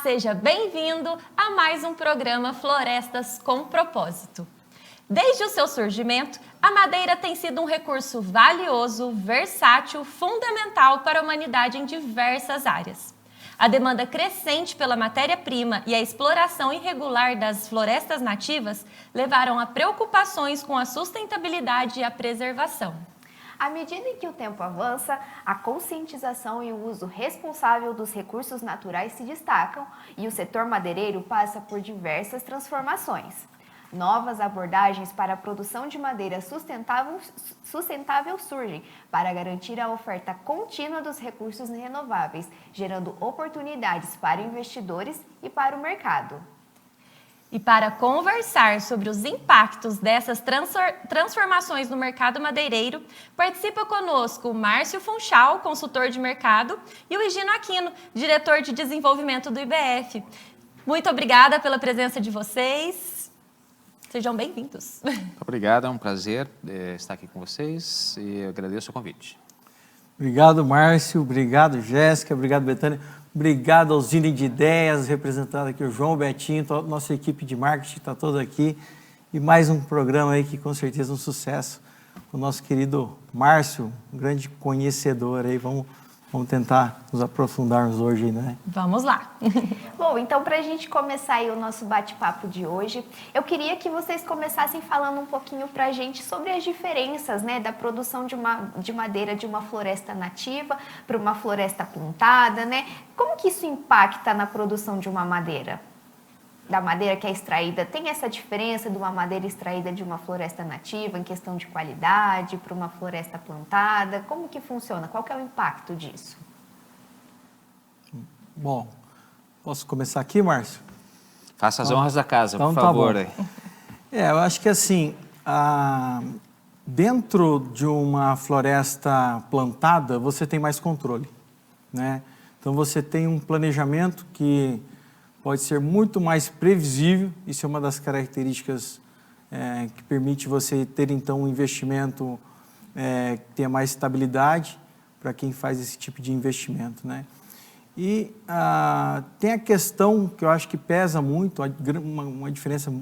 seja bem-vindo a mais um programa Florestas com Propósito. Desde o seu surgimento, a madeira tem sido um recurso valioso, versátil, fundamental para a humanidade em diversas áreas. A demanda crescente pela matéria-prima e a exploração irregular das florestas nativas levaram a preocupações com a sustentabilidade e a preservação. À medida em que o tempo avança, a conscientização e o uso responsável dos recursos naturais se destacam e o setor madeireiro passa por diversas transformações. Novas abordagens para a produção de madeira sustentável surgem para garantir a oferta contínua dos recursos renováveis, gerando oportunidades para investidores e para o mercado. E para conversar sobre os impactos dessas transformações no mercado madeireiro, participa conosco o Márcio Funchal, consultor de mercado, e o Higino Aquino, diretor de desenvolvimento do IBF. Muito obrigada pela presença de vocês. Sejam bem-vindos. Obrigado, é um prazer estar aqui com vocês e eu agradeço o convite. Obrigado, Márcio. Obrigado, Jéssica. Obrigado, Betânia. Obrigado ao Zine de Ideias, representado aqui o João Betinho, nossa equipe de marketing está toda aqui. E mais um programa aí que com certeza é um sucesso. O nosso querido Márcio, um grande conhecedor aí, vamos tentar nos aprofundarmos hoje, né? Vamos lá! Bom, então para a gente começar aí o nosso bate-papo de hoje, eu queria que vocês começassem falando um pouquinho para a gente sobre as diferenças, né, da produção de madeira de uma floresta nativa para uma floresta plantada, né? Como que isso impacta na produção de uma madeira? Da madeira que é extraída, tem essa diferença de uma madeira extraída de uma floresta nativa em questão de qualidade para uma floresta plantada? Como que funciona? Qual que é o impacto disso? Bom, posso começar aqui, Márcio? Faça as honras da casa, então, por favor. Tá bom. Eu acho que assim, dentro de uma floresta plantada, você tem mais controle, né? Então você tem um planejamento que pode ser muito mais previsível, isso é uma das características que permite você ter então um investimento que tenha mais estabilidade para quem faz esse tipo de investimento, né? E tem a questão que eu acho que pesa muito, uma diferença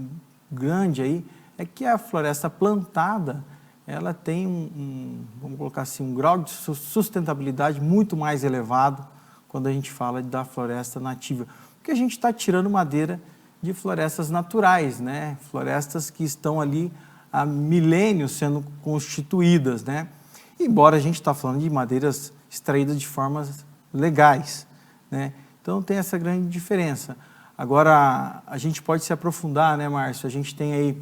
grande aí, é que a floresta plantada, ela tem vamos colocar assim, um grau de sustentabilidade muito mais elevado quando a gente fala da floresta nativa. Porque a gente está tirando madeira de florestas naturais, né? Florestas que estão ali há milênios sendo constituídas, né? Embora a gente está falando de madeiras extraídas de formas legais, né? Então tem essa grande diferença. Agora, a gente pode se aprofundar, né, Márcio? A gente tem aí,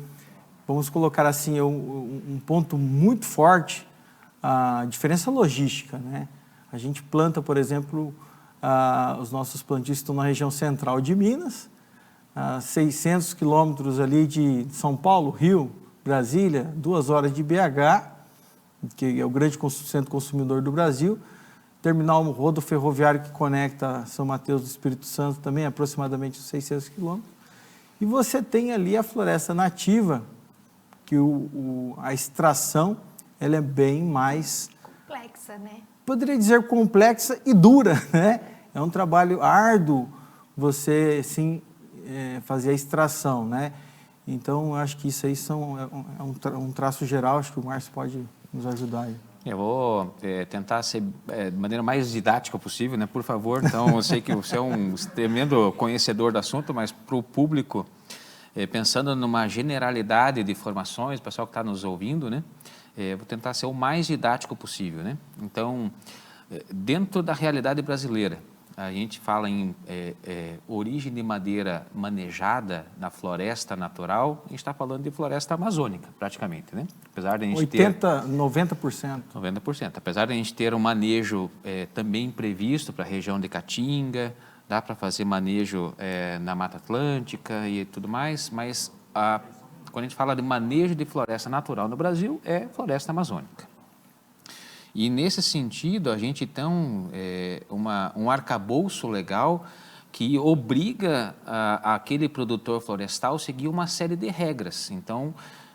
vamos colocar assim, um ponto muito forte, a diferença logística, né? A gente planta, por exemplo, os nossos plantios estão na região central de Minas, 600 quilômetros ali de São Paulo, Rio, Brasília, 2 horas de BH, que é o grande centro consumidor do Brasil, terminal rodoferroviário que conecta São Mateus do Espírito Santo também, aproximadamente 600 quilômetros, e você tem ali a floresta nativa, que a extração ela é bem mais... complexa, né? Poderia dizer complexa e dura, né? É um trabalho árduo você, sim, fazer a extração, né? Então, eu acho que isso aí é um traço geral, acho que o Márcio pode nos ajudar aí. Eu vou tentar ser de maneira mais didática possível, né? Por favor. Então, eu sei que você é um tremendo conhecedor do assunto, mas para o público, pensando numa generalidade de informações, o pessoal que está nos ouvindo, né? Vou tentar ser o mais didático possível, né? Então, dentro da realidade brasileira, a gente fala em origem de madeira manejada na floresta natural, a gente está falando de floresta amazônica, praticamente, né? Apesar de a gente 90%. 90%. Apesar de a gente ter um manejo também previsto para a região de Caatinga, dá para fazer manejo na Mata Atlântica e tudo mais, mas quando a gente fala de manejo de floresta natural no Brasil, é floresta amazônica. E, nesse sentido, a gente tem um arcabouço legal que obriga aquele produtor florestal a seguir uma série de regras. Então,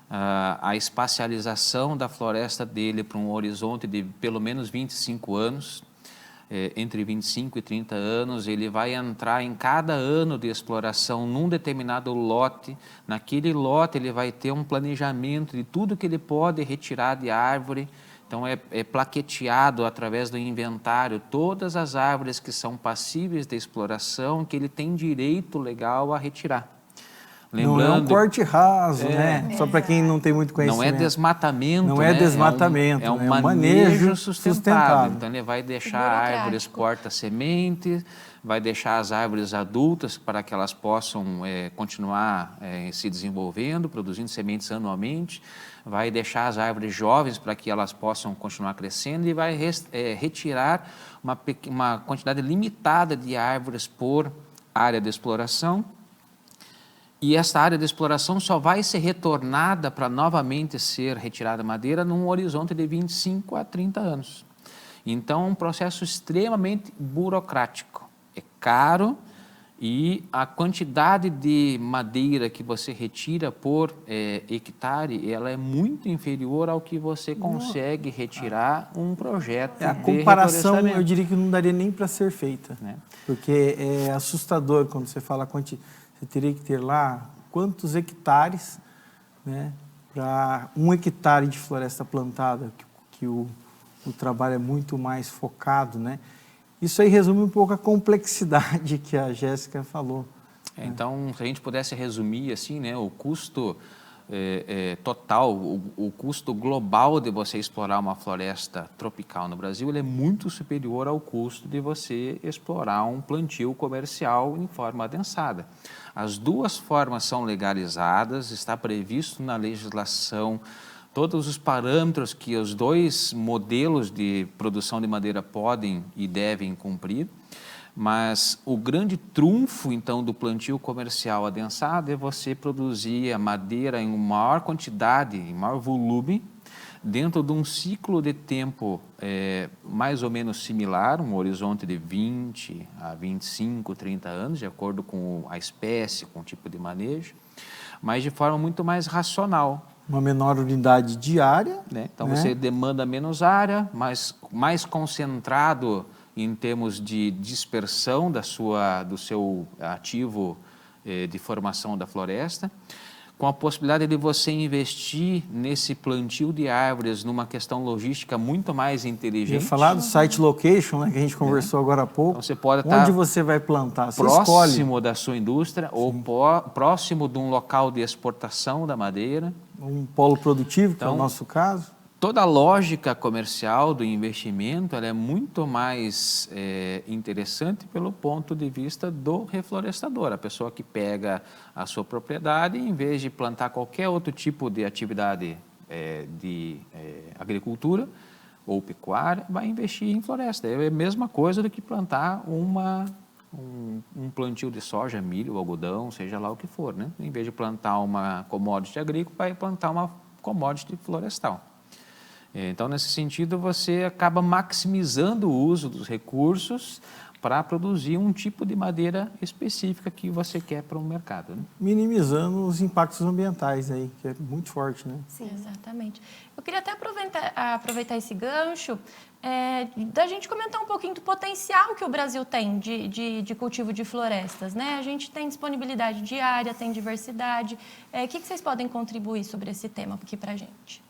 a espacialização da floresta dele para um horizonte de pelo menos 25 anos, entre 25 e 30 anos, ele vai entrar em cada ano de exploração num determinado lote. Naquele lote ele vai ter um planejamento de tudo que ele pode retirar de árvore. Então é plaqueteado através do inventário todas as árvores que são passíveis de exploração, que ele tem direito legal a retirar. Lembrando, não é um corte raso, né? Só para quem não tem muito conhecimento. Não é desmatamento, não é desmatamento, é um manejo sustentável. Então ele vai deixar árvores porta-sementes, vai deixar as árvores adultas para que elas possam continuar se desenvolvendo, produzindo sementes anualmente, vai deixar as árvores jovens para que elas possam continuar crescendo e vai retirar uma quantidade limitada de árvores por área de exploração. E esta área de exploração só vai ser retornada para novamente ser retirada madeira num horizonte de 25 a 30 anos. Então, é um processo extremamente burocrático. É caro e a quantidade de madeira que você retira por hectare, ela é muito inferior ao que você consegue retirar um projeto a comparação, eu diria que não daria nem para ser feita. Porque é assustador quando você fala quantidade. Você teria que ter lá quantos hectares, né, para 1 hectare de floresta plantada, que o trabalho é muito mais focado, né? Isso aí resume um pouco a complexidade que a Jéssica falou. Então, se a gente pudesse resumir assim, né, o custo total, o custo global de você explorar uma floresta tropical no Brasil, ele é muito superior ao custo de você explorar um plantio comercial em forma adensada. As duas formas são legalizadas, está previsto na legislação todos os parâmetros que os dois modelos de produção de madeira podem e devem cumprir, mas o grande trunfo, então, do plantio comercial adensado é você produzir a madeira em maior quantidade, em maior volume, dentro de um ciclo de tempo mais ou menos similar, um horizonte de 20 a 25, 30 anos, de acordo com a espécie, com o tipo de manejo, mas de forma muito mais racional. Uma menor unidade diária. Então, você demanda menos área, mais concentrado em termos de dispersão do seu ativo de formação da floresta, com a possibilidade de você investir nesse plantio de árvores numa questão logística muito mais inteligente. Eu ia falar do site location, né, que a gente conversou agora há pouco. Então, você pode onde você vai plantar? Você próximo escolhe. Da sua indústria ou próximo de um local de exportação da madeira. Um polo produtivo, que é o nosso caso. Toda a lógica comercial do investimento ela é muito mais interessante pelo ponto de vista do reflorestador, a pessoa que pega a sua propriedade e, em vez de plantar qualquer outro tipo de atividade de agricultura ou pecuária, vai investir em floresta. É a mesma coisa do que plantar um plantio de soja, milho, algodão, seja lá o que for, né? Em vez de plantar uma commodity agrícola, vai plantar uma commodity florestal. Então, nesse sentido, você acaba maximizando o uso dos recursos para produzir um tipo de madeira específica que você quer para o mercado, né? Minimizando os impactos ambientais aí, que é muito forte, né? Sim, exatamente. Eu queria até aproveitar esse gancho da gente comentar um pouquinho do potencial que o Brasil tem de cultivo de florestas, né? A gente tem disponibilidade de área, tem diversidade. O que vocês podem contribuir sobre esse tema aqui para a gente?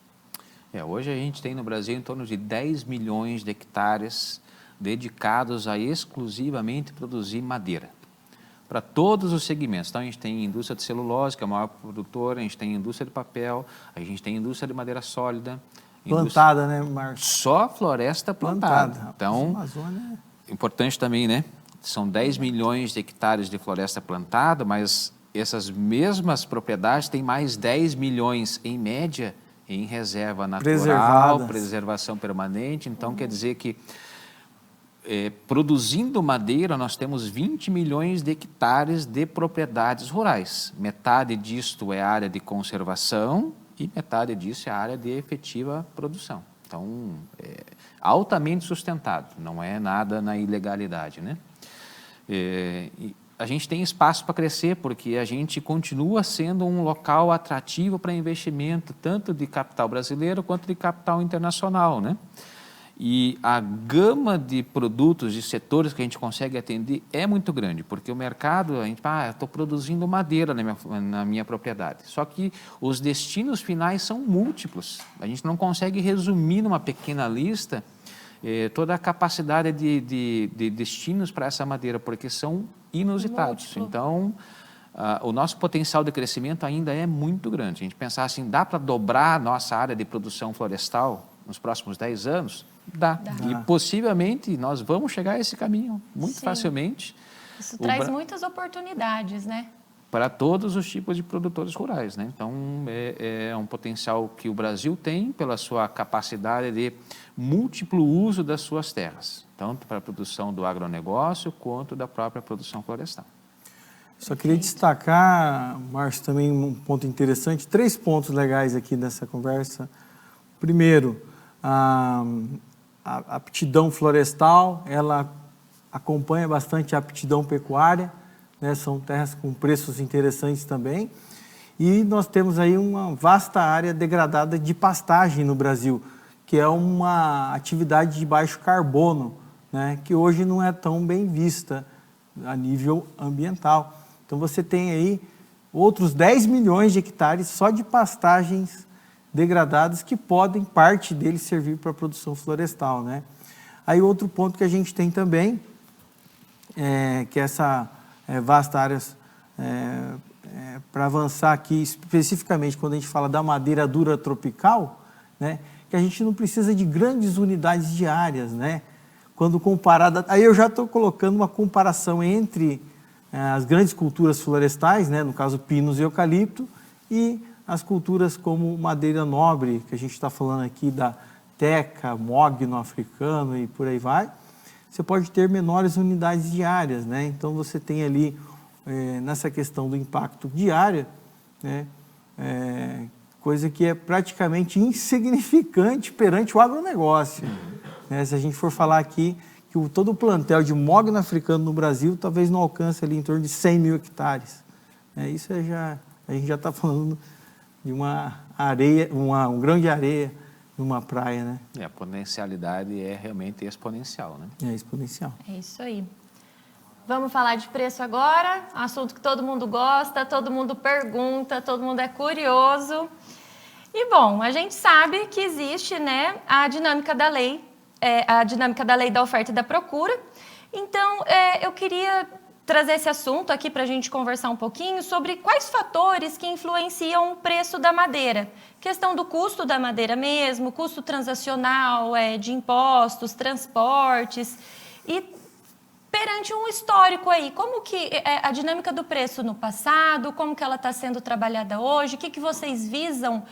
Hoje a gente tem no Brasil em torno de 10 milhões de hectares dedicados a exclusivamente produzir madeira, para todos os segmentos. Então, a gente tem indústria de celulose, que é a maior produtora, a gente tem indústria de papel, a gente tem indústria de madeira sólida. Plantada, né, Marcos? Só floresta plantada. Então, Amazônia... importante também, né? São 10 milhões de hectares de floresta plantada, mas essas mesmas propriedades têm mais 10 milhões, em média, em reserva natural, preservação permanente. Então, quer dizer que, produzindo madeira, nós temos 20 milhões de hectares de propriedades rurais. Metade disto é área de conservação e metade disso é área de efetiva produção. Então, altamente sustentado, não é nada na ilegalidade, né? A gente tem espaço para crescer, porque a gente continua sendo um local atrativo para investimento, tanto de capital brasileiro quanto de capital internacional, né? E a gama de produtos e setores que a gente consegue atender é muito grande, porque o mercado, a gente, eu estou produzindo madeira na minha propriedade. Só que os destinos finais são múltiplos. A gente não consegue resumir numa pequena lista toda a capacidade de destinos para essa madeira, porque são inusitados. Múltiplo. Então, o nosso potencial de crescimento ainda é muito grande. A gente pensar assim, dá para dobrar a nossa área de produção florestal nos próximos 10 anos? Dá. E possivelmente nós vamos chegar a esse caminho muito Sim. facilmente. Isso traz muitas oportunidades, né? Para todos os tipos de produtores rurais, né? Então, é um potencial que o Brasil tem pela sua capacidade de múltiplo uso das suas terras, tanto para a produção do agronegócio quanto da própria produção florestal. Só queria destacar, Márcio, também um ponto interessante, 3 pontos legais aqui nessa conversa. Primeiro, a aptidão florestal, ela acompanha bastante a aptidão pecuária, né? São terras com preços interessantes também. E nós temos aí uma vasta área degradada de pastagem no Brasil, que é uma atividade de baixo carbono, né? Que hoje não é tão bem vista a nível ambiental. Então você tem aí outros 10 milhões de hectares só de pastagens degradadas que podem, parte deles, servir para a produção florestal, né? Aí outro ponto que a gente tem também, que essa vasta área, para avançar aqui especificamente quando a gente fala da madeira dura tropical, né? Que a gente não precisa de grandes unidades diárias, né? Quando comparada, aí eu já estou colocando uma comparação entre as grandes culturas florestais, né? No caso pinos e eucalipto, e as culturas como madeira nobre, que a gente está falando aqui da teca, mogno africano e por aí vai, você pode ter menores unidades diárias, né? Então você tem ali, nessa questão do impacto diário, né? Coisa que é praticamente insignificante perante o agronegócio. Né? Se a gente for falar aqui que todo o plantel de mogno africano no Brasil talvez não alcance ali em torno de 100 mil hectares. Isso a gente já está falando de uma areia, um grão de areia numa praia, né? A potencialidade é realmente exponencial, né? É exponencial. É isso aí. Vamos falar de preço agora, um assunto que todo mundo gosta, todo mundo pergunta, todo mundo é curioso. E bom, a gente sabe que existe, né, a dinâmica da lei da oferta e da procura. Então, eu queria trazer esse assunto aqui para a gente conversar um pouquinho sobre quais fatores que influenciam o preço da madeira. Questão do custo da madeira mesmo, custo transacional, de impostos, transportes. E perante um histórico aí, como que a dinâmica do preço no passado, como que ela está sendo trabalhada hoje, o que vocês visam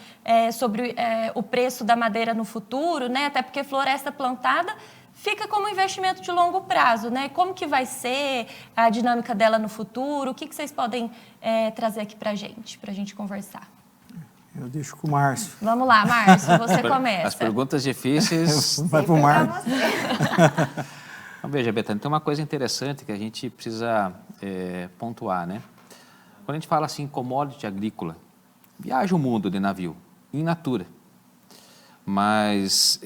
sobre o preço da madeira no futuro, né? Até porque floresta plantada fica como investimento de longo prazo, né? Como que vai ser a dinâmica dela no futuro? O que vocês podem trazer aqui para a gente conversar? Eu deixo com o Márcio. Vamos lá, Márcio, você começa. As perguntas difíceis... Vai para o Márcio. Então, veja, Betânia, tem uma coisa interessante que a gente precisa pontuar, né? Quando a gente fala assim, commodity agrícola, viaja o mundo de navio, in natura, mas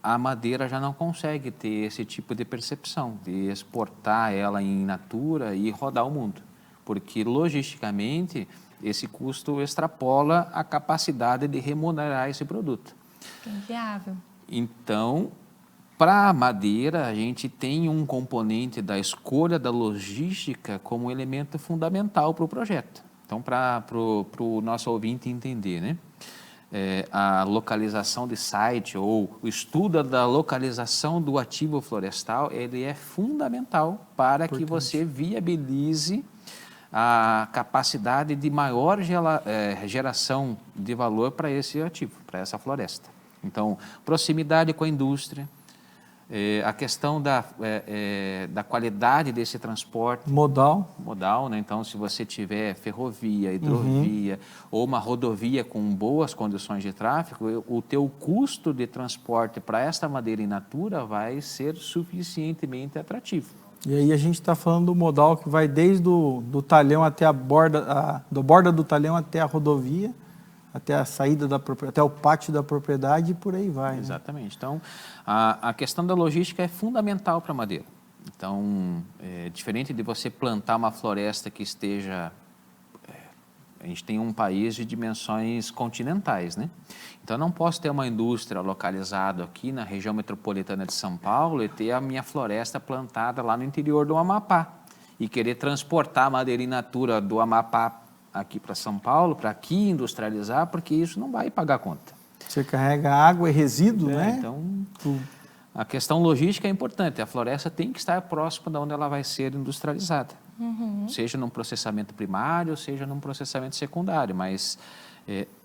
a madeira já não consegue ter esse tipo de percepção, de exportar ela in natura e rodar o mundo, porque logisticamente esse custo extrapola a capacidade de remunerar esse produto. É inviável. Então, para a madeira, a gente tem um componente da escolha da logística como elemento fundamental para o projeto. Então, para o nosso ouvinte entender, né? A localização de site ou o estudo da localização do ativo florestal, ele é fundamental para que você viabilize a capacidade de maior geração de valor para esse ativo, para essa floresta. Então, proximidade com a indústria, a questão da qualidade desse transporte. Modal, né? Então, se você tiver ferrovia, hidrovia ou uma rodovia com boas condições de tráfego, o teu custo de transporte para esta madeira in natura vai ser suficientemente atrativo. E aí a gente está falando do modal que vai desde do talhão até da borda do talhão até a rodovia, até a saída até o pátio da propriedade e por aí vai. Exatamente. Então, a questão da logística é fundamental para a madeira. Então, diferente de você plantar uma floresta que esteja... a gente tem um país de dimensões continentais, né? Então, eu não posso ter uma indústria localizada aqui na região metropolitana de São Paulo e ter a minha floresta plantada lá no interior do Amapá e querer transportar a madeira in natura do Amapá aqui para São Paulo, para aqui industrializar, porque isso não vai pagar a conta. Você carrega água e resíduo, né? Então, a questão logística é importante. A floresta tem que estar próxima de onde ela vai ser industrializada. Seja num processamento primário, seja num processamento secundário. Mas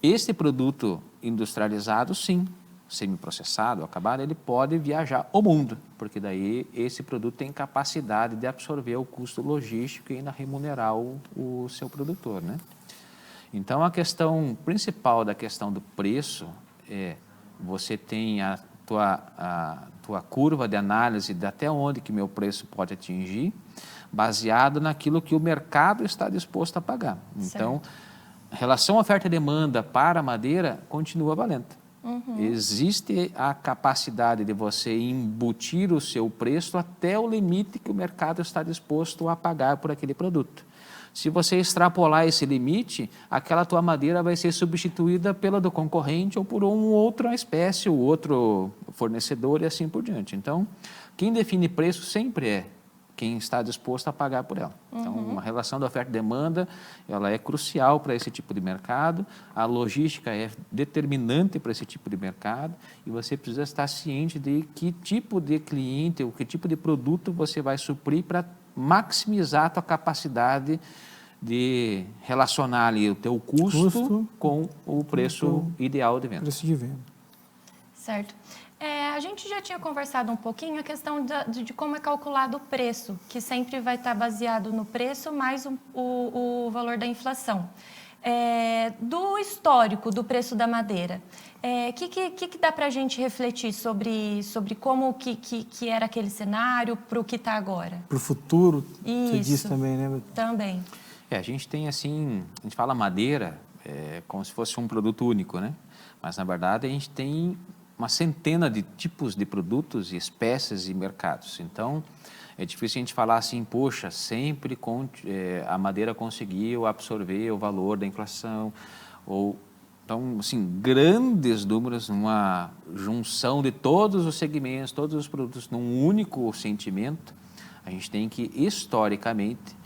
esse produto industrializado, sim, semi-processado, acabado, ele pode viajar o mundo, porque daí esse produto tem capacidade de absorver o custo logístico e ainda remunerar o seu produtor, né? Então, a questão principal da questão do preço é você tem a tua curva de análise de até onde que meu preço pode atingir, baseado naquilo que o mercado está disposto a pagar. Então, a relação oferta e demanda para a madeira continua valendo. Existe a capacidade de você embutir o seu preço até o limite que o mercado está disposto a pagar por aquele produto. Se você extrapolar esse limite, aquela tua madeira vai ser substituída pela do concorrente ou por outra espécie, ou outro fornecedor e assim por diante. Então, quem define preço sempre é quem está disposto a pagar por ela. Então, uma relação da oferta e demanda, ela é crucial para esse tipo de mercado, a logística é determinante para esse tipo de mercado e você precisa estar ciente de que tipo de cliente ou que tipo de produto você vai suprir para maximizar a tua capacidade de relacionar ali o teu custo com o preço ideal de venda. Preço de venda. Certo. A gente já tinha conversado um pouquinho a questão de como é calculado o preço, que sempre vai estar baseado no preço mais o valor da inflação. Do histórico do preço da madeira, que dá para a gente refletir sobre como que era aquele cenário para o que está agora? Para o futuro, Isso, você diz também, né? Também. A gente tem assim, a gente fala madeira como se fosse um produto único, né? Mas na verdade a gente tem uma centena de tipos de produtos, espécies e mercados. Então, é difícil a gente falar assim, poxa, sempre a madeira conseguiu absorver o valor da inflação. Então, assim, grandes números, uma junção de todos os segmentos, todos os produtos num único sentimento. A gente tem que, historicamente,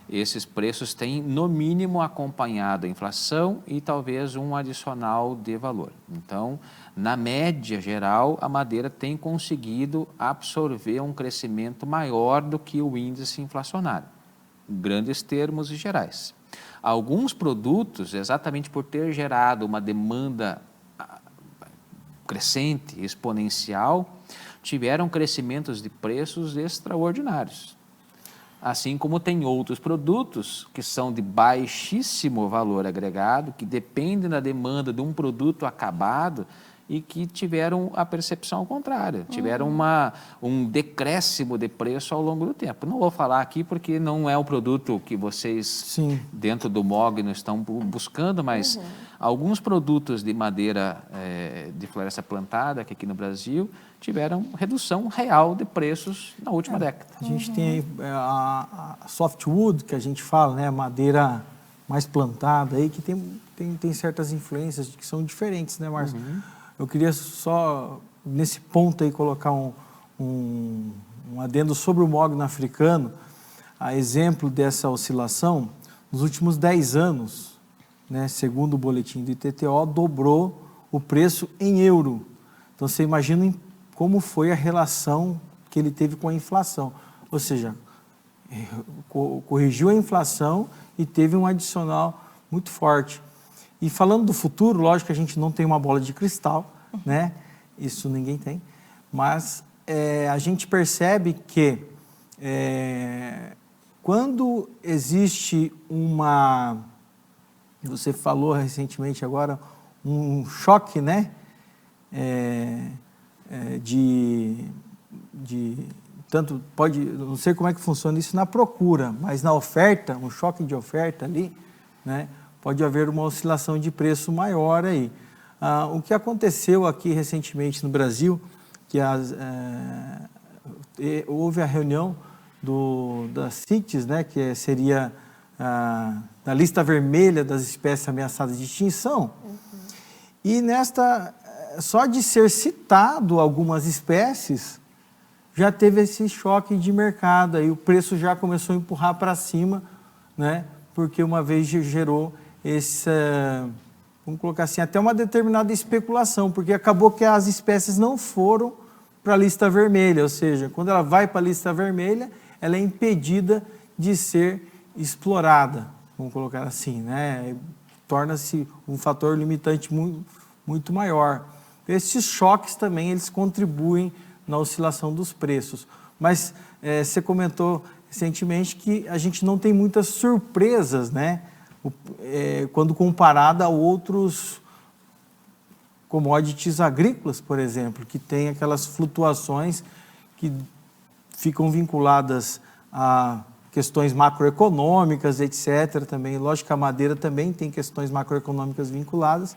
esses preços têm, no mínimo, acompanhado a inflação e talvez um adicional de valor. Então, na média geral, a madeira tem conseguido absorver um crescimento maior do que o índice inflacionário, em grandes termos e gerais. Alguns produtos, exatamente por ter gerado uma demanda crescente, exponencial, tiveram crescimentos de preços extraordinários. Assim como tem outros produtos que são de baixíssimo valor agregado, que dependem da demanda de um produto acabado e que tiveram a percepção ao contrário, tiveram um decréscimo de preço ao longo do tempo. Não vou falar aqui porque não é o produto que vocês, dentro do Mogno, estão buscando, mas alguns produtos de madeira de floresta plantada, que aqui no Brasil, tiveram redução real de preços na última década. A gente tem a softwood, que a gente fala, né, madeira mais plantada, aí, que tem certas influências que são diferentes, né, Márcio? Eu queria só, nesse ponto aí, colocar um adendo sobre o mogno africano. A exemplo dessa oscilação, nos últimos 10 anos, né, segundo o boletim do ITTO, dobrou o preço em euro. Então, você imagina como foi a relação que ele teve com a inflação. Ou seja, corrigiu a inflação e teve um adicional muito forte. E falando do futuro, lógico que a gente não tem uma bola de cristal, né? Isso ninguém tem, mas a gente percebe que quando existe você falou recentemente agora, um choque, né? Tanto pode, não sei como é que funciona isso na procura, mas na oferta, um choque de oferta ali, né? pode haver uma oscilação de preço maior aí. O que aconteceu aqui recentemente no Brasil, que houve a reunião da CITES, né, que seria da lista vermelha das espécies ameaçadas de extinção, e só de ser citado algumas espécies, já teve esse choque de mercado, aí o preço já começou a empurrar para cima, né, porque uma vez gerou vamos colocar assim, até uma determinada especulação, porque acabou que as espécies não foram para a lista vermelha, ou seja, quando ela vai para a lista vermelha, ela é impedida de ser explorada, vamos colocar assim, né? Torna-se um fator limitante muito maior. Esses choques também, eles contribuem na oscilação dos preços. Mas você comentou recentemente que a gente não tem muitas surpresas, né? Quando comparado a outros commodities agrícolas, por exemplo, que tem aquelas flutuações que ficam vinculadas a questões macroeconômicas, etc. Também, lógico que a madeira também tem questões macroeconômicas vinculadas,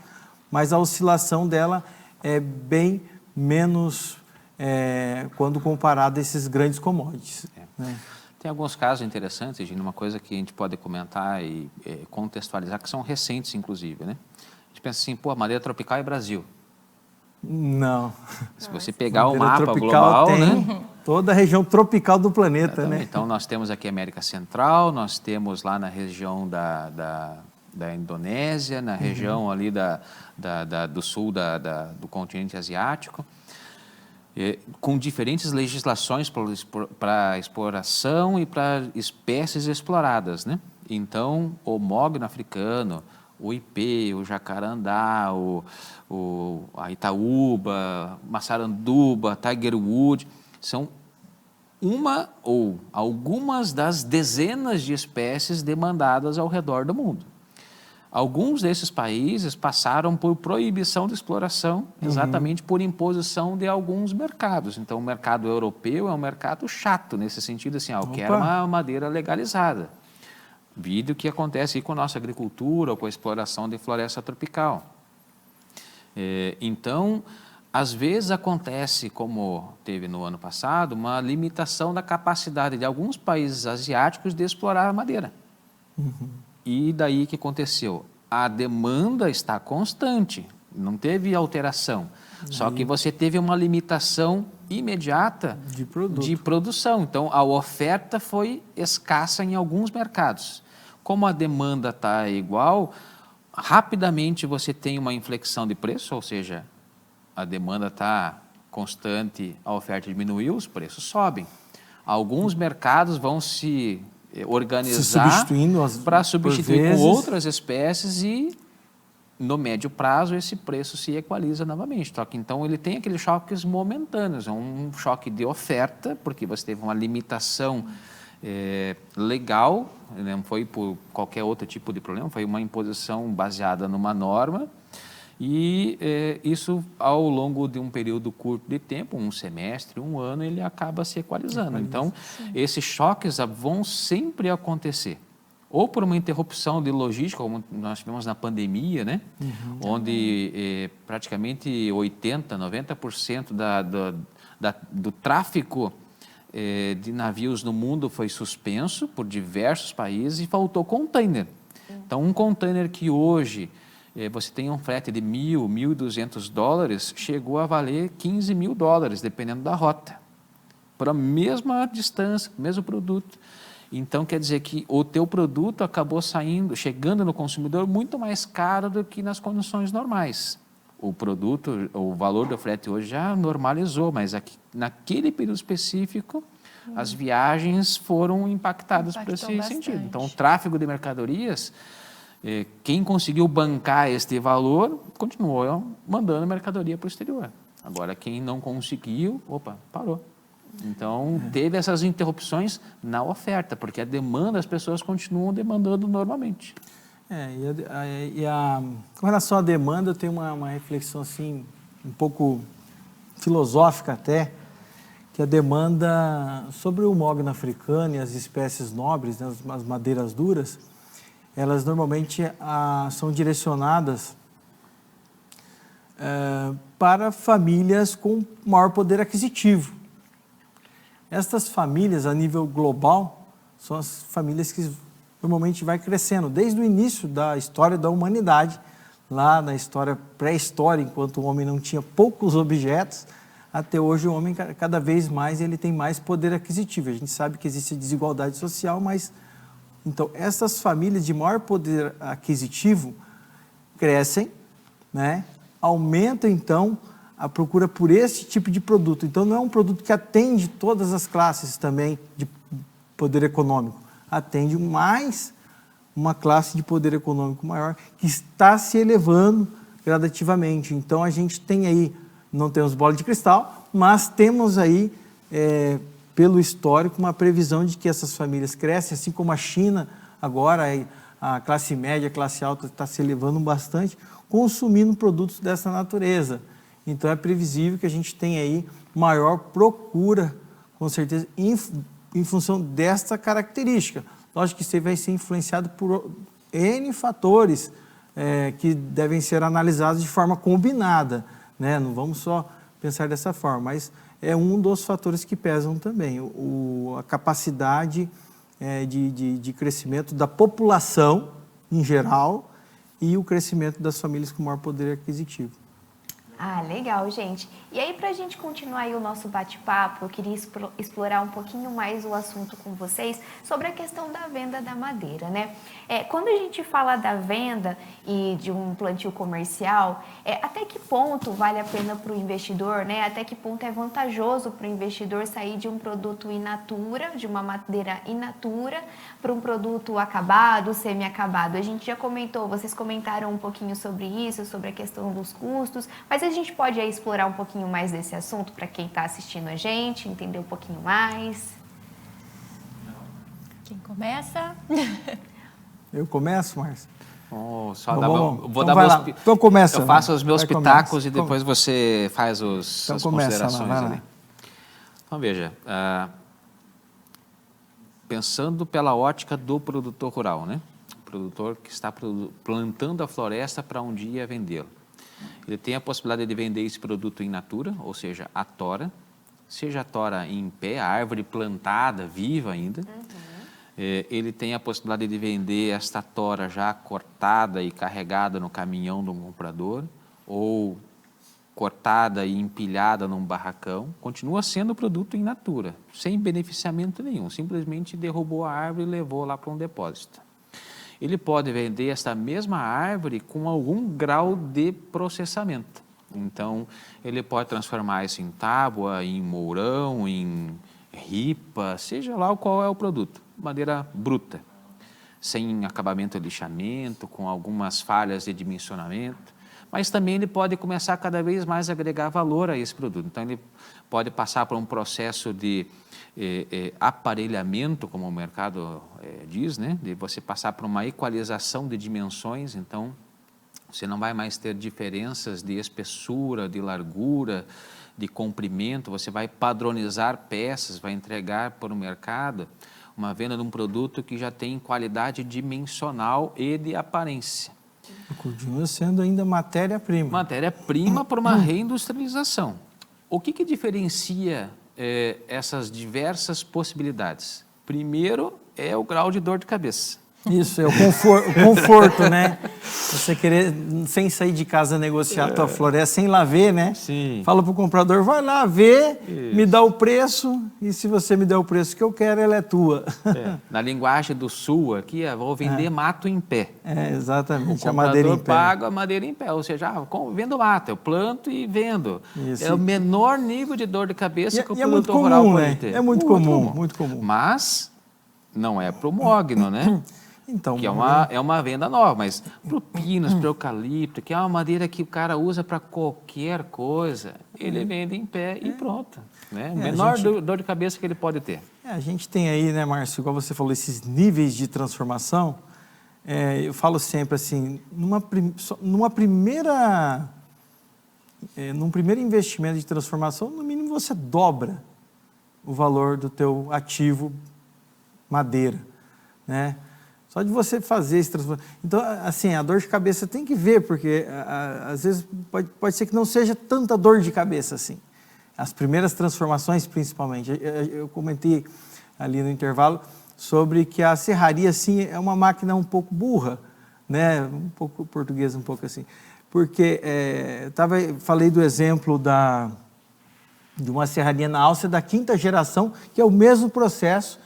mas a oscilação dela é bem menos quando comparado a esses grandes commodities. Né? Tem alguns casos interessantes, Gino, uma coisa que a gente pode comentar e contextualizar, que são recentes, inclusive, né? A gente pensa assim, pô, a madeira tropical é Brasil. Não. Se você pegar o madeira mapa tropical global, tem né? Toda a região tropical do planeta, né? Então, nós temos aqui a América Central, nós temos lá na região da Indonésia, na região ali do sul do continente asiático, com diferentes legislações para exploração e para espécies exploradas, né? Então, o mogno africano, o ipê, o jacarandá, a itaúba, maçaranduba, tigerwood, são uma ou algumas das dezenas de espécies demandadas ao redor do mundo. Alguns desses países passaram por proibição de exploração, exatamente por imposição de alguns mercados. Então, o mercado europeu é um mercado chato, nesse sentido, assim, eu quero uma madeira legalizada. Vídeo que acontece aí com a nossa agricultura ou com a exploração de floresta tropical. Então, às vezes acontece, como teve no ano passado, uma limitação da capacidade de alguns países asiáticos de explorar a madeira. E daí que aconteceu? A demanda está constante, não teve alteração. Só que você teve uma limitação imediata de produção. Então, a oferta foi escassa em alguns mercados. Como a demanda está igual, rapidamente você tem uma inflexão de preço, ou seja, a demanda está constante, a oferta diminuiu, os preços sobem. Alguns mercados vão se organizar para substituir com outras espécies e, no médio prazo, esse preço se equaliza novamente. Então, ele tem aqueles choques momentâneos, é um choque de oferta, porque você teve uma limitação legal, não foi por qualquer outro tipo de problema, foi uma imposição baseada numa norma, e isso, ao longo de um período curto de tempo, um semestre, um ano, ele acaba se equalizando. Então, esses choques vão sempre acontecer. Ou por uma interrupção de logística, como nós tivemos na pandemia, né? Onde praticamente 80%, 90% do tráfico de navios no mundo foi suspenso por diversos países e faltou container. Então, um container que hoje você tem um frete de $1.000, $1.200, chegou a valer $15.000, dependendo da rota, para a mesma distância, mesmo produto. Então, quer dizer que o teu produto acabou chegando no consumidor muito mais caro do que nas condições normais. O produto, o valor do frete hoje já normalizou, mas naquele período específico, as viagens foram impactadas por esse sentido. Então, o tráfego de mercadorias, quem conseguiu bancar este valor, continuou mandando mercadoria para o exterior. Agora, quem não conseguiu, parou. Então, teve essas interrupções na oferta, porque a demanda, as pessoas continuam demandando normalmente. Com relação à demanda, eu tenho uma reflexão assim, um pouco filosófica até, que a demanda sobre o mogno africano e as espécies nobres, né, as madeiras duras, elas normalmente são direcionadas para famílias com maior poder aquisitivo. Estas famílias, a nível global, são as famílias que normalmente vai crescendo desde o início da história da humanidade, lá na história pré-histórica, enquanto o homem não tinha poucos objetos, até hoje o homem cada vez mais ele tem mais poder aquisitivo. A gente sabe que existe desigualdade social, mas então essas famílias de maior poder aquisitivo crescem, né? Aumenta então a procura por esse tipo de produto. Então não é um produto que atende todas as classes também de poder econômico, atende mais uma classe de poder econômico maior que está se elevando gradativamente. Então a gente tem aí, não temos bola de cristal, mas temos aí, pelo histórico, uma previsão de que essas famílias crescem, assim como a China agora, a classe média, a classe alta está se elevando bastante, consumindo produtos dessa natureza. Então é previsível que a gente tenha aí maior procura, com certeza, em função desta característica. Lógico que isso vai ser influenciado por N fatores que devem ser analisados de forma combinada, né? Não vamos só pensar dessa forma, mas é um dos fatores que pesam também, a capacidade de crescimento da população em geral e o crescimento das famílias com maior poder aquisitivo. Ah, legal, gente. E aí, para a gente continuar aí o nosso bate-papo, eu queria explorar um pouquinho mais o assunto com vocês sobre a questão da venda da madeira, né? Quando a gente fala da venda e de um plantio comercial, até que ponto vale a pena para o investidor, né? Até que ponto é vantajoso para o investidor sair de um produto in natura, de uma madeira in natura, para um produto acabado, semi-acabado? A gente já comentou, vocês comentaram um pouquinho sobre isso, sobre a questão dos custos, mas a gente pode aí explorar um pouquinho mais desse assunto para quem está assistindo a gente, entender um pouquinho mais? Quem começa? Eu começo, Márcio? Vou então dar vai meus, lá. Então começa. eu faço os meus Vai, pitacos começa. e depois você faz Então as começa, considerações vai lá. ali. Então veja, pensando pela ótica do produtor rural, né? O produtor que está plantando a floresta para um dia vendê-la. Ele tem a possibilidade de vender esse produto in natura, ou seja, a tora, seja a tora em pé, a árvore plantada, viva ainda. Ele tem a possibilidade de vender esta tora já cortada e carregada no caminhão de um comprador, ou cortada e empilhada num barracão. Continua sendo produto in natura, sem beneficiamento nenhum, simplesmente derrubou a árvore e levou lá para um depósito. Ele pode vender esta mesma árvore com algum grau de processamento. Então, ele pode transformar isso em tábua, em mourão, em ripa, seja lá qual é o produto. Madeira bruta, sem acabamento de lixamento, com algumas falhas de dimensionamento. Mas também ele pode começar cada vez mais a agregar valor a esse produto. Então, ele pode passar por um processo de aparelhamento, como o mercado diz, né? De você passar por uma equalização de dimensões. Então, você não vai mais ter diferenças de espessura, de largura, de comprimento. Você vai padronizar peças, vai entregar para o mercado uma venda de um produto que já tem qualidade dimensional e de aparência. Continua sendo ainda matéria-prima. Matéria-prima para uma reindustrialização. O que diferencia essas diversas possibilidades? Primeiro é o grau de dor de cabeça. Isso, é o conforto, né? Você querer, sem sair de casa, negociar a tua floresta, sem lá ver, né? Sim. Fala pro comprador, vai lá ver, me dá o preço, e se você me der o preço que eu quero, ela é tua. Na linguagem do sul aqui, vou vender mato em pé. Exatamente, O a madeira em comprador pé. paga a madeira em pé, ou seja, vendo mato, eu planto e vendo. Isso. É o menor nível de dor de cabeça que o E é muito produtor rural comum, pode né? ter. É muito comum, muito comum. Mas não é para o mogno, né? Então, Que é uma venda nova, mas para o pinus, para o eucalipto, que é uma madeira que o cara usa para qualquer coisa, ele vende em pé e pronto. Né? Menor dor de cabeça que ele pode ter. A gente tem aí, né, Márcio, igual você falou, esses níveis de transformação. Eu falo sempre assim, num primeiro investimento de transformação, no mínimo você dobra o valor do teu ativo madeira, né? Só de você fazer esse transplante. Então, assim, a dor de cabeça tem que ver, porque às vezes pode ser que não seja tanta dor de cabeça assim. As primeiras transformações, principalmente. Eu comentei ali no intervalo sobre que a serraria, sim, é uma máquina um pouco burra, né? Um pouco portuguesa, um pouco assim. Porque falei do exemplo de uma serraria na Áustria da 5ª geração, que é o mesmo processo,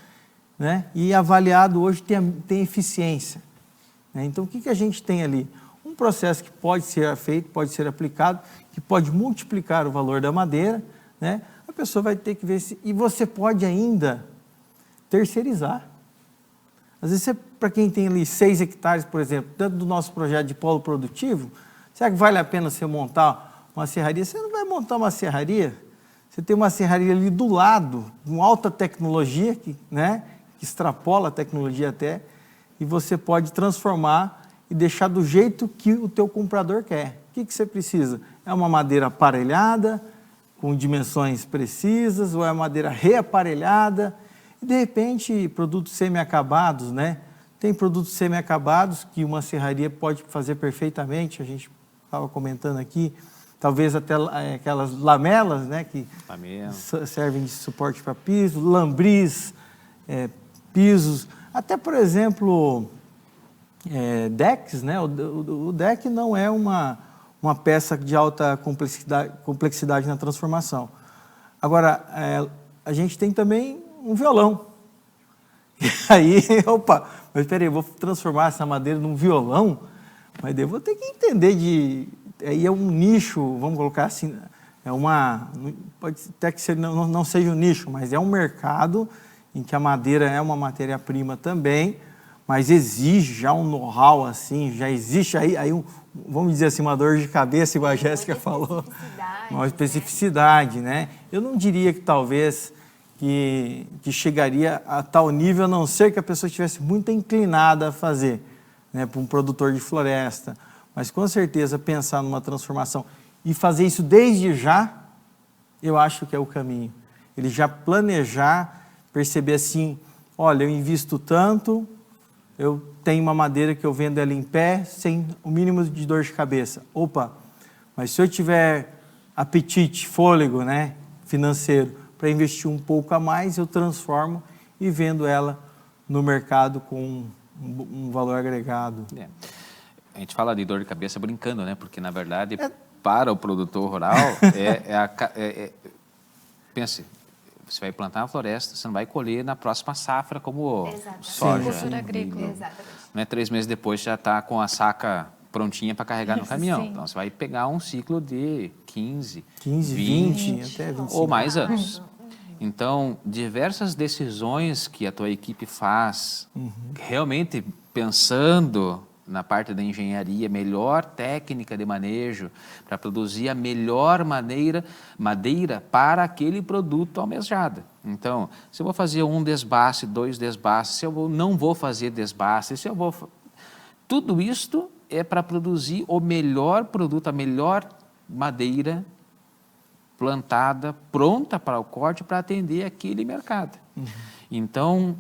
né? E avaliado hoje tem eficiência. Né? Então, o que a gente tem ali? Um processo que pode ser feito, pode ser aplicado, que pode multiplicar o valor da madeira, né? A pessoa vai ter que ver se... E você pode ainda terceirizar. Às vezes, para quem tem ali 6 hectares, por exemplo, dentro do nosso projeto de polo produtivo, será que vale a pena você montar uma serraria? Você não vai montar uma serraria. Você tem uma serraria ali do lado, com alta tecnologia, né, que extrapola a tecnologia até, e você pode transformar e deixar do jeito que o teu comprador quer. O que você precisa? É uma madeira aparelhada, com dimensões precisas, ou é madeira reaparelhada, e de repente produtos semi-acabados, né? Tem produtos semi-acabados que uma serraria pode fazer perfeitamente, a gente estava comentando aqui, talvez até aquelas lamelas, né, que servem de suporte para piso, lambris, pisos, até, por exemplo, decks, né? O deck não é uma peça de alta complexidade na transformação. Agora, a gente tem também um violão. E aí, mas peraí, eu vou transformar essa madeira num violão? Mas eu vou ter que entender aí é um nicho, vamos colocar assim, pode até que não seja um nicho, mas é um mercado em que a madeira é uma matéria-prima também, mas exige já um know-how assim, já existe aí vamos dizer assim, uma dor de cabeça, igual a Jéssica falou, uma especificidade, né? Eu não diria que talvez que chegaria a tal nível, a não ser que a pessoa estivesse muito inclinada a fazer, né, para um produtor de floresta. Mas, com certeza, pensar numa transformação e fazer isso desde já, eu acho que é o caminho. Ele já planejar, perceber assim, olha, eu invisto tanto, eu tenho uma madeira que eu vendo ela em pé, sem o mínimo de dor de cabeça. Mas se eu tiver apetite, fôlego, né, financeiro, para investir um pouco a mais, eu transformo e vendo ela no mercado com um valor agregado. A gente fala de dor de cabeça brincando, né? Porque, na verdade, para o produtor rural, pense, você vai plantar uma floresta, você não vai colher na próxima safra como soja. Agricultura agrícola. Exatamente. Não é 3 meses depois já está com a saca prontinha para carregar no caminhão. Sim. Então, você vai pegar um ciclo de 15, 20, até 25. ou mais anos. Então, diversas decisões que a tua equipe faz, realmente pensando na parte da engenharia, melhor técnica de manejo, para produzir a melhor madeira para aquele produto almejado. Então, se eu vou fazer 1 desbaste, 2 desbastes, se eu não vou fazer desbaste, se eu vou... Tudo isto é para produzir o melhor produto, a melhor madeira plantada, pronta para o corte, para atender aquele mercado. Então,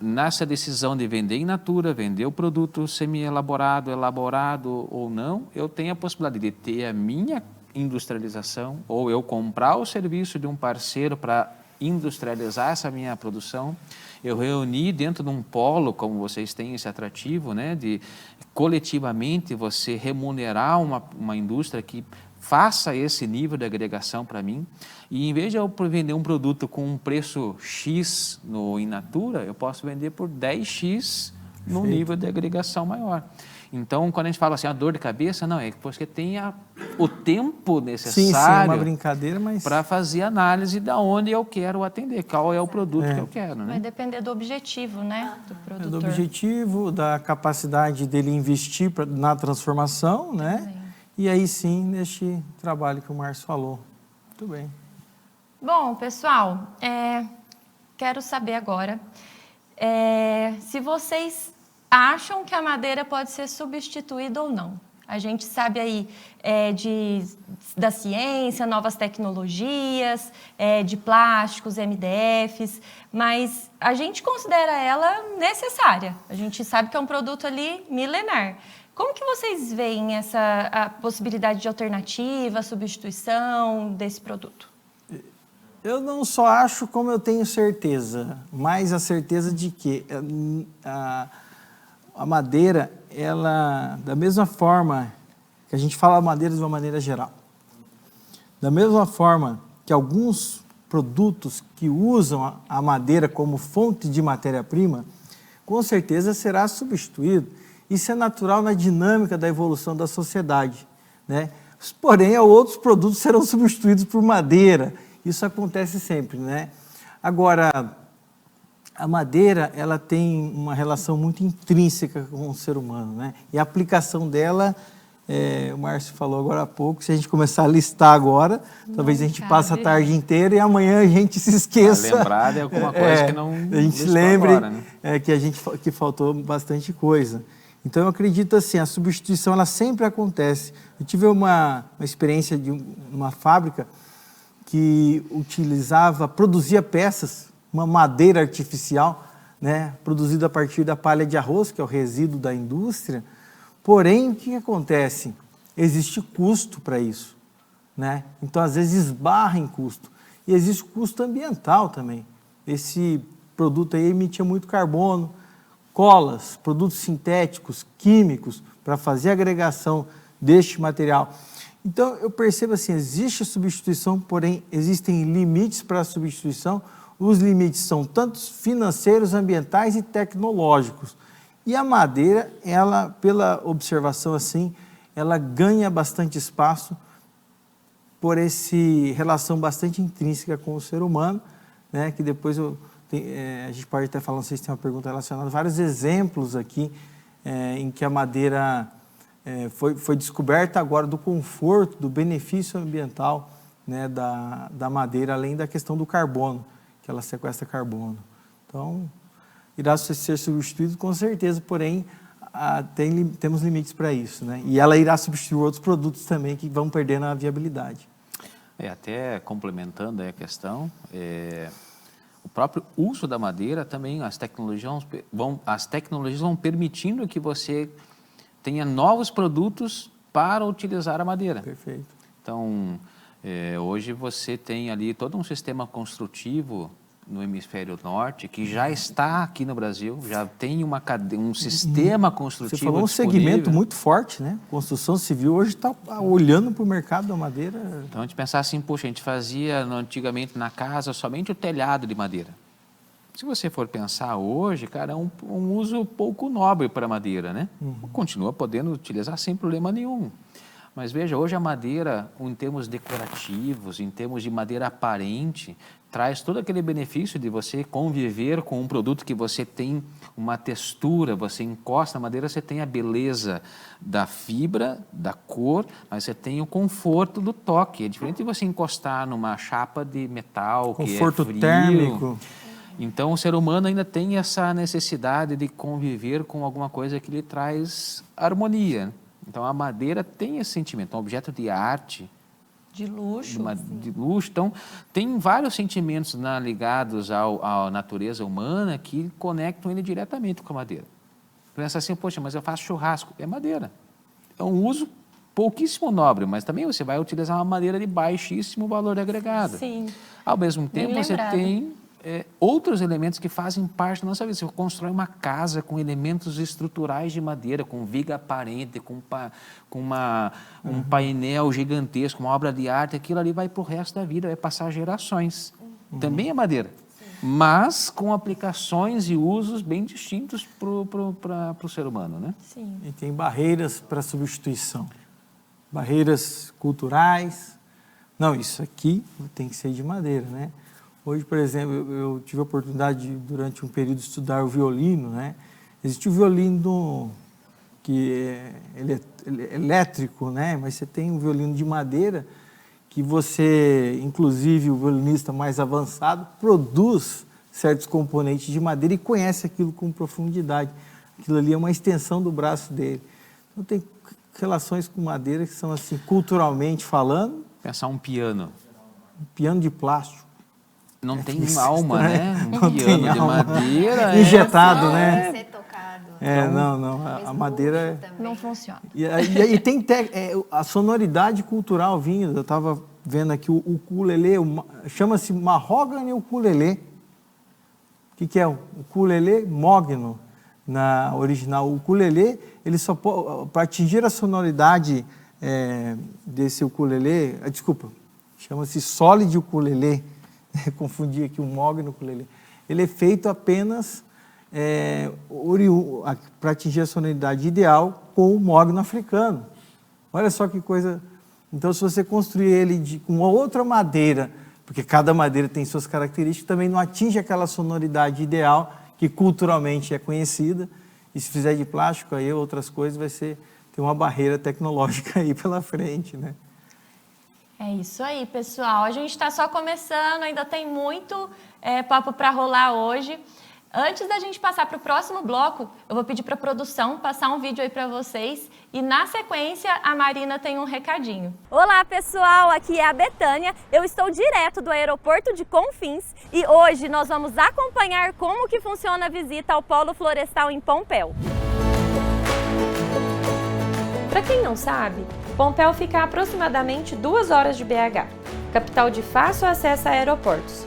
nessa decisão de vender in natura, vender o produto semi-elaborado, elaborado ou não, eu tenho a possibilidade de ter a minha industrialização, ou eu comprar o serviço de um parceiro para industrializar essa minha produção, eu reunir dentro de um polo, como vocês têm esse atrativo, né, de coletivamente você remunerar uma indústria que faça esse nível de agregação para mim, e em vez de eu vender um produto com um preço X no in natura, eu posso vender por 10X num nível de agregação maior. Então, quando a gente fala assim, a dor de cabeça, não, é porque tem o tempo necessário uma brincadeira, mas... para fazer análise de onde eu quero atender, qual é o produto que eu quero. Né? Vai depender do objetivo, né, do produtor. Do objetivo, da capacidade dele investir na transformação, né? Também. E aí sim, neste trabalho que o Márcio falou. Muito bem. Bom, pessoal, quero saber agora se vocês acham que a madeira pode ser substituída ou não. A gente sabe aí da ciência, novas tecnologias, de plásticos, MDFs, mas a gente considera ela necessária. A gente sabe que é um produto ali milenar. Como que vocês veem a possibilidade de alternativa, substituição desse produto? Eu não só acho, como eu tenho certeza, mas a certeza de que a madeira, ela, da mesma forma que a gente fala madeira de uma maneira geral, da mesma forma que alguns produtos que usam a madeira como fonte de matéria-prima, com certeza será substituído. Isso é natural na dinâmica da evolução da sociedade, né? Porém, outros produtos serão substituídos por madeira. Isso acontece sempre, né? Agora, a madeira, ela tem uma relação muito intrínseca com o ser humano, né? E a aplicação dela, o Márcio falou agora há pouco, se a gente começar a listar agora, talvez a gente passe a tarde inteira e amanhã a gente se esqueça. Lembrar de alguma coisa que não a gente lembre agora, né? que faltou bastante coisa. Então, eu acredito assim, a substituição ela sempre acontece. Eu tive uma experiência de uma fábrica que produzia peças, uma madeira artificial, né, produzida a partir da palha de arroz, que é o resíduo da indústria. Porém, o que acontece? Existe custo para isso, né? Então, às vezes, esbarra em custo. E existe custo ambiental também. Esse produto aí emitia muito carbono, colas, produtos sintéticos, químicos, para fazer a agregação deste material. Então, eu percebo assim, existe a substituição, porém, existem limites para a substituição. Os limites são tanto financeiros, ambientais e tecnológicos. E a madeira, ela, pela observação assim, ela ganha bastante espaço por essa relação bastante intrínseca com o ser humano, né, que depois a gente pode até falar, não sei se tem uma pergunta relacionada, vários exemplos aqui em que a madeira foi descoberta agora do conforto, do benefício ambiental, né, da madeira, além da questão do carbono, que ela sequestra carbono. Então, irá ser substituído com certeza, porém, temos limites para isso, né? E ela irá substituir outros produtos também que vão perdendo a viabilidade. Até complementando a questão, o próprio uso da madeira também, as tecnologias vão permitindo que você tenha novos produtos para utilizar a madeira. Perfeito. Então, hoje você tem ali todo um sistema construtivo no hemisfério norte que já está aqui no Brasil, já tem um sistema construtivo. Você falou disponível. Um segmento muito forte, né? Construção civil hoje está olhando para o mercado da madeira. Então, a gente pensar assim, poxa, a gente fazia antigamente na casa somente o telhado de madeira. Se você for pensar hoje, cara, é um uso pouco nobre para a madeira, né? Continua podendo utilizar sem problema nenhum. Mas veja, hoje a madeira, em termos decorativos, em termos de madeira aparente, traz todo aquele benefício de você conviver com um produto que você tem uma textura, você encosta na madeira, você tem a beleza da fibra, da cor, mas você tem o conforto do toque. É diferente de você encostar numa chapa de metal que é frio. Conforto térmico. Então, o ser humano ainda tem essa necessidade de conviver com alguma coisa que lhe traz harmonia. Então, a madeira tem esse sentimento, é um objeto de arte. De luxo. De luxo. Então, tem vários sentimentos ligados à natureza humana que conectam ele diretamente com a madeira. Pensa assim, poxa, mas eu faço churrasco. É madeira. É um uso pouquíssimo nobre, mas também você vai utilizar uma madeira de baixíssimo valor agregado. Sim. Ao mesmo tempo, Bem você lembrado. tem outros elementos que fazem parte da nossa vida. Você constrói uma casa com elementos estruturais de madeira, com viga aparente, com um painel gigantesco, uma obra de arte, aquilo ali vai para o resto da vida, vai passar gerações. Também é madeira, mas com aplicações e usos bem distintos para o ser humano, né? Sim. E tem barreiras para substituição. Barreiras culturais. Não, isso aqui tem que ser de madeira, né? Hoje, por exemplo, eu tive a oportunidade de, durante um período, estudar o violino, né? Existe o violino que ele é elétrico, né? Mas você tem um violino de madeira que você, inclusive o violinista mais avançado, produz certos componentes de madeira e conhece aquilo com profundidade. Aquilo ali é uma extensão do braço dele. Então, tem relações com madeira que são assim, culturalmente falando. Pensar um piano. Um piano de plástico. Não tem alma, né? Um Não piano tem de alma. madeira. Injetado, né? Ser tocado. Não. A madeira Não funciona. E tem a sonoridade cultural vindo. Eu estava vendo aqui o ukulele, chama-se mahogany ukulele. O que é? O ukulele mogno, na original. O ukulele, ele só pode, para atingir a sonoridade desse ukulele, desculpa, chama-se solid ukulele, confundi aqui o mogno ukulele. Ele é feito apenas para atingir a sonoridade ideal com o mogno africano. Olha só que coisa. Então, se você construir ele com uma outra madeira, porque cada madeira tem suas características, também não atinge aquela sonoridade ideal que culturalmente é conhecida. E se fizer de plástico, aí outras coisas vai ter uma barreira tecnológica aí pela frente, né? É isso aí, pessoal. A gente está só começando, ainda tem muito papo para rolar hoje. Antes da gente passar para o próximo bloco, eu vou pedir para a produção passar um vídeo aí para vocês e, na sequência, a Marina tem um recadinho. Olá, pessoal! Aqui é a Betânia. Eu estou direto do aeroporto de Confins e hoje nós vamos acompanhar como que funciona a visita ao Polo Florestal em Pompéu. Para quem não sabe, Pompéu fica a aproximadamente 2 horas de BH, capital de fácil acesso a aeroportos.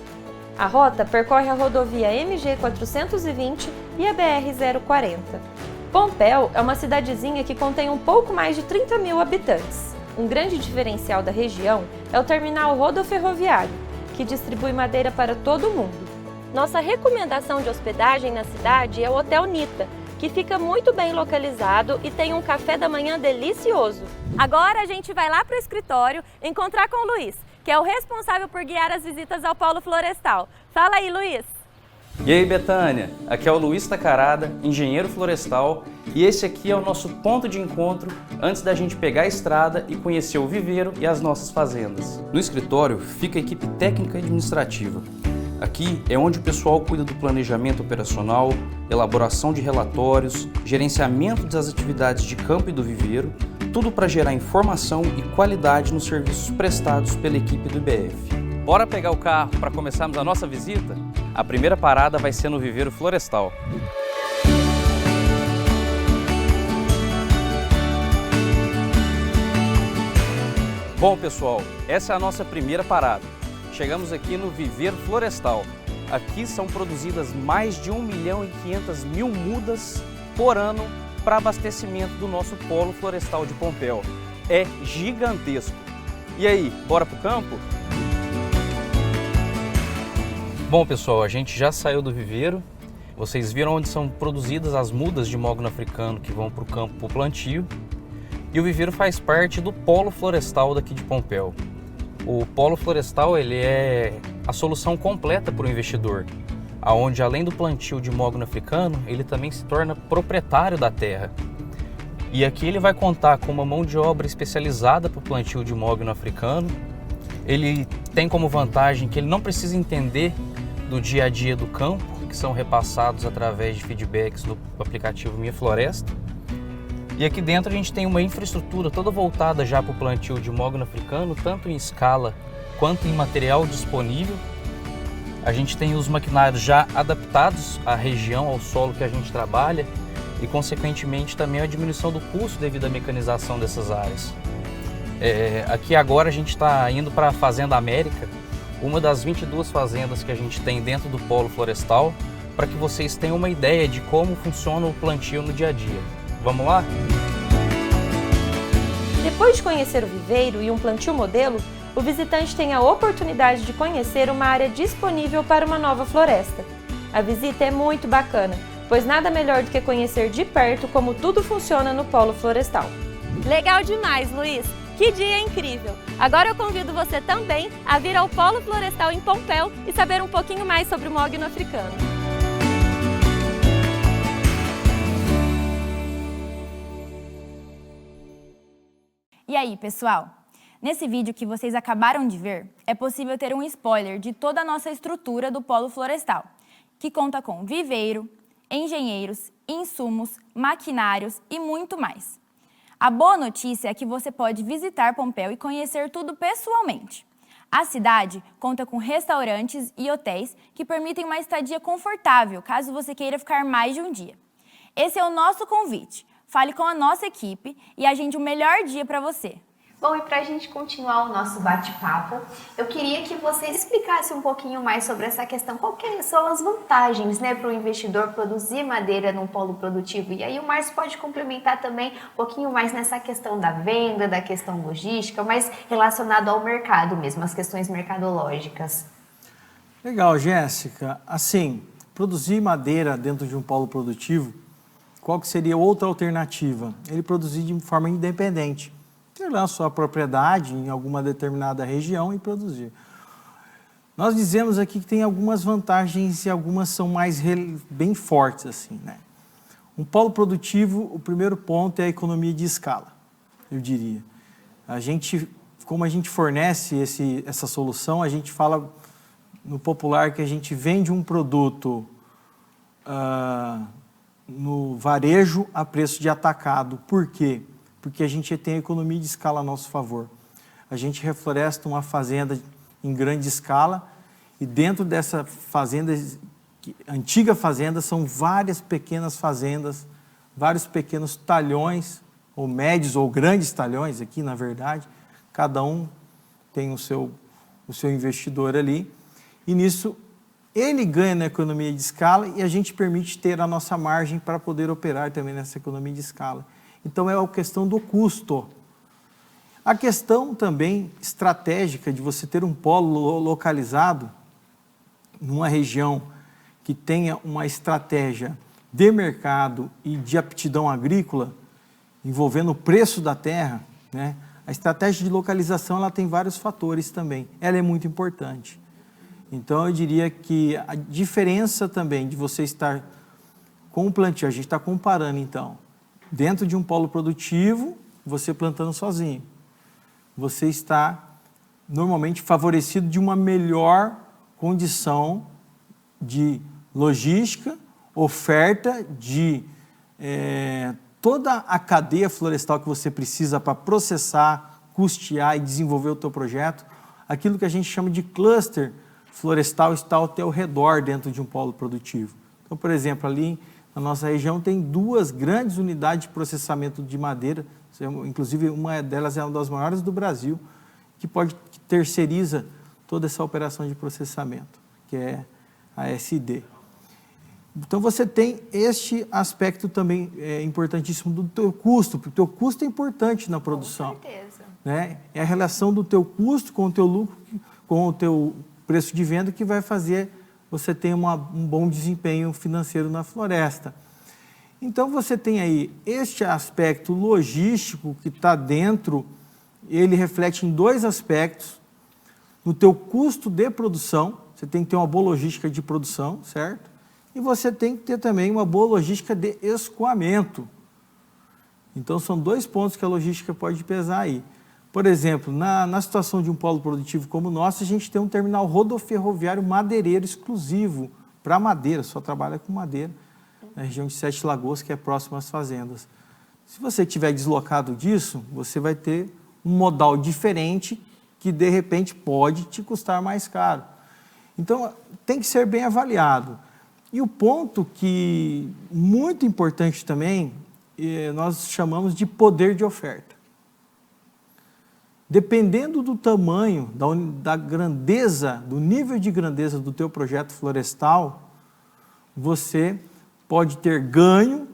A rota percorre a rodovia MG 420 e a BR 040. Pompéu é uma cidadezinha que contém um pouco mais de 30 mil habitantes. Um grande diferencial da região é o terminal rodoferroviário, que distribui madeira para todo o mundo. Nossa recomendação de hospedagem na cidade é o Hotel Nita, que fica muito bem localizado e tem um café da manhã delicioso. Agora a gente vai lá para o escritório encontrar com o Luiz, que é o responsável por guiar as visitas ao Polo Florestal. Fala aí, Luiz! E aí, Betânia? Aqui é o Luiz Tacarada, engenheiro florestal, e esse aqui é o nosso ponto de encontro antes da gente pegar a estrada e conhecer o viveiro e as nossas fazendas. No escritório fica a equipe técnica e administrativa. Aqui é onde o pessoal cuida do planejamento operacional, elaboração de relatórios, gerenciamento das atividades de campo e do viveiro, tudo para gerar informação e qualidade nos serviços prestados pela equipe do IBF. Bora pegar o carro para começarmos a nossa visita? A primeira parada vai ser no viveiro florestal. Bom, pessoal, essa é a nossa primeira parada. Chegamos aqui no viveiro florestal. Aqui são produzidas mais de 1.500.000 mudas por ano para abastecimento do nosso polo florestal de Pompéu. É gigantesco. E aí, bora pro campo? Bom, pessoal, a gente já saiu do viveiro. Vocês viram onde são produzidas as mudas de mogno africano que vão para o campo para o plantio. E o viveiro faz parte do polo florestal daqui de Pompéu. O polo florestal ele é a solução completa para o investidor, onde além do plantio de mogno africano, ele também se torna proprietário da terra. E aqui ele vai contar com uma mão de obra especializada para o plantio de mogno africano. Ele tem como vantagem que ele não precisa entender do dia a dia do campo, que são repassados através de feedbacks do aplicativo Minha Floresta. E aqui dentro a gente tem uma infraestrutura toda voltada já para o plantio de mogno africano, tanto em escala quanto em material disponível. A gente tem os maquinários já adaptados à região, ao solo que a gente trabalha e, consequentemente, também a diminuição do custo devido à mecanização dessas áreas. Aqui agora a gente está indo para a Fazenda América, uma das 22 fazendas que a gente tem dentro do polo florestal, para que vocês tenham uma ideia de como funciona o plantio no dia a dia. Vamos lá? Depois de conhecer o viveiro e um plantio modelo, o visitante tem a oportunidade de conhecer uma área disponível para uma nova floresta. A visita é muito bacana, pois nada melhor do que conhecer de perto como tudo funciona no polo florestal. Legal demais, Luiz! Que dia incrível! Agora eu convido você também a vir ao Polo Florestal em Pompéu e saber um pouquinho mais sobre o mogno africano. E aí, pessoal? Nesse vídeo que vocês acabaram de ver, é possível ter um spoiler de toda a nossa estrutura do Polo Florestal, que conta com viveiro, engenheiros, insumos, maquinários e muito mais. A boa notícia é que você pode visitar Pompéu e conhecer tudo pessoalmente. A cidade conta com restaurantes e hotéis que permitem uma estadia confortável, caso você queira ficar mais de um dia. Esse é o nosso convite. Fale com a nossa equipe e agende o melhor dia para você. Bom, e para a gente continuar o nosso bate-papo, eu queria que você explicasse um pouquinho mais sobre essa questão. Quais são as vantagens, né, para o investidor produzir madeira num polo produtivo? E aí o Márcio pode complementar também um pouquinho mais nessa questão da venda, da questão logística, mais relacionado ao mercado mesmo, as questões mercadológicas. Legal, Jéssica. Assim, produzir madeira dentro de um polo produtivo, qual que seria outra alternativa? Ele produzir de forma independente. Ter lá a sua propriedade em alguma determinada região e produzir. Nós dizemos aqui que tem algumas vantagens e algumas são mais bem fortes, assim, né? Um polo produtivo, o primeiro ponto é a economia de escala, eu diria. Como a gente fornece essa solução, a gente fala no popular que a gente vende um produto no varejo a preço de atacado. Por quê? Porque a gente tem a economia de escala a nosso favor. A gente refloresta uma fazenda em grande escala e dentro dessa fazenda, antiga fazenda, são várias pequenas fazendas, vários pequenos talhões, ou médios ou grandes talhões aqui, na verdade. Cada um tem o seu investidor ali. E nisso, ele ganha na economia de escala e a gente permite ter a nossa margem para poder operar também nessa economia de escala. Então, é a questão do custo. A questão também estratégica de você ter um polo localizado numa região que tenha uma estratégia de mercado e de aptidão agrícola, envolvendo o preço da terra, né? A estratégia de localização ela tem vários fatores também. Ela é muito importante. Então, eu diria que a diferença também de você estar com o plantio, a gente está comparando, então, dentro de um polo produtivo, você plantando sozinho. Você está, normalmente, favorecido de uma melhor condição de logística, oferta de toda a cadeia florestal que você precisa para processar, custear e desenvolver o teu projeto. Aquilo que a gente chama de cluster florestal está ao teu redor dentro de um polo produtivo. Então, por exemplo, ali na nossa região tem 2 grandes unidades de processamento de madeira, inclusive uma delas é uma das maiores do Brasil, que terceiriza toda essa operação de processamento, que é a SD. Então você tem este aspecto também importantíssimo do teu custo, porque o teu custo é importante na produção. Com certeza. Né? É a relação do teu custo com o teu lucro, com o teu preço de venda que vai fazer você ter um bom desempenho financeiro na floresta. Então, você tem aí este aspecto logístico que está dentro, ele reflete em 2 aspectos. No teu custo de produção, você tem que ter uma boa logística de produção, certo? E você tem que ter também uma boa logística de escoamento. Então, são 2 pontos que a logística pode pesar aí. Por exemplo, na situação de um polo produtivo como o nosso, a gente tem um terminal rodoferroviário madeireiro exclusivo para madeira, só trabalha com madeira, na região de 7 Lagoas, que é próximo às fazendas. Se você estiver deslocado disso, você vai ter um modal diferente que, de repente, pode te custar mais caro. Então, tem que ser bem avaliado. E o ponto que muito importante também, nós chamamos de poder de oferta. Dependendo do tamanho, da grandeza, do nível de grandeza do teu projeto florestal, você pode ter ganho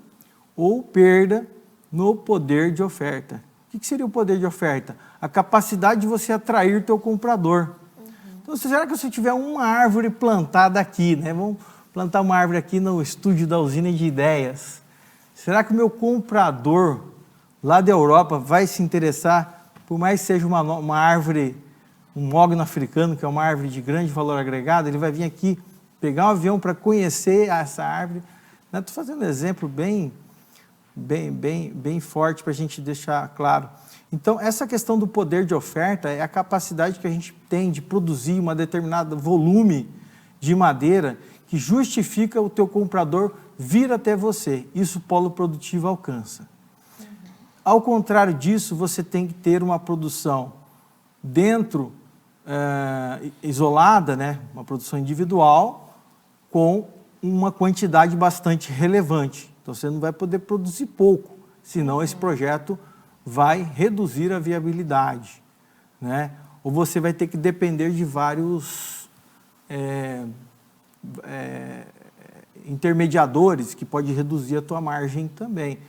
ou perda no poder de oferta. O que seria o poder de oferta? A capacidade de você atrair teu comprador. Então, será que se eu tiver uma árvore plantada aqui, né? Vamos plantar uma árvore aqui no estúdio da Usina de Ideias. Será que o meu comprador lá da Europa vai se interessar, por mais que seja uma árvore, um mogno africano, que é uma árvore de grande valor agregado, ele vai vir aqui pegar um avião para conhecer essa árvore? Estou fazendo um exemplo bem forte para a gente deixar claro. Então, essa questão do poder de oferta é a capacidade que a gente tem de produzir uma determinada volume de madeira que justifica o teu comprador vir até você. Isso o polo produtivo alcança. Ao contrário disso, você tem que ter uma produção dentro, isolada, né? Uma produção individual com uma quantidade bastante relevante. Então, você não vai poder produzir pouco, senão esse projeto vai reduzir a viabilidade, né? Ou você vai ter que depender de vários intermediadores que pode reduzir a tua margem também.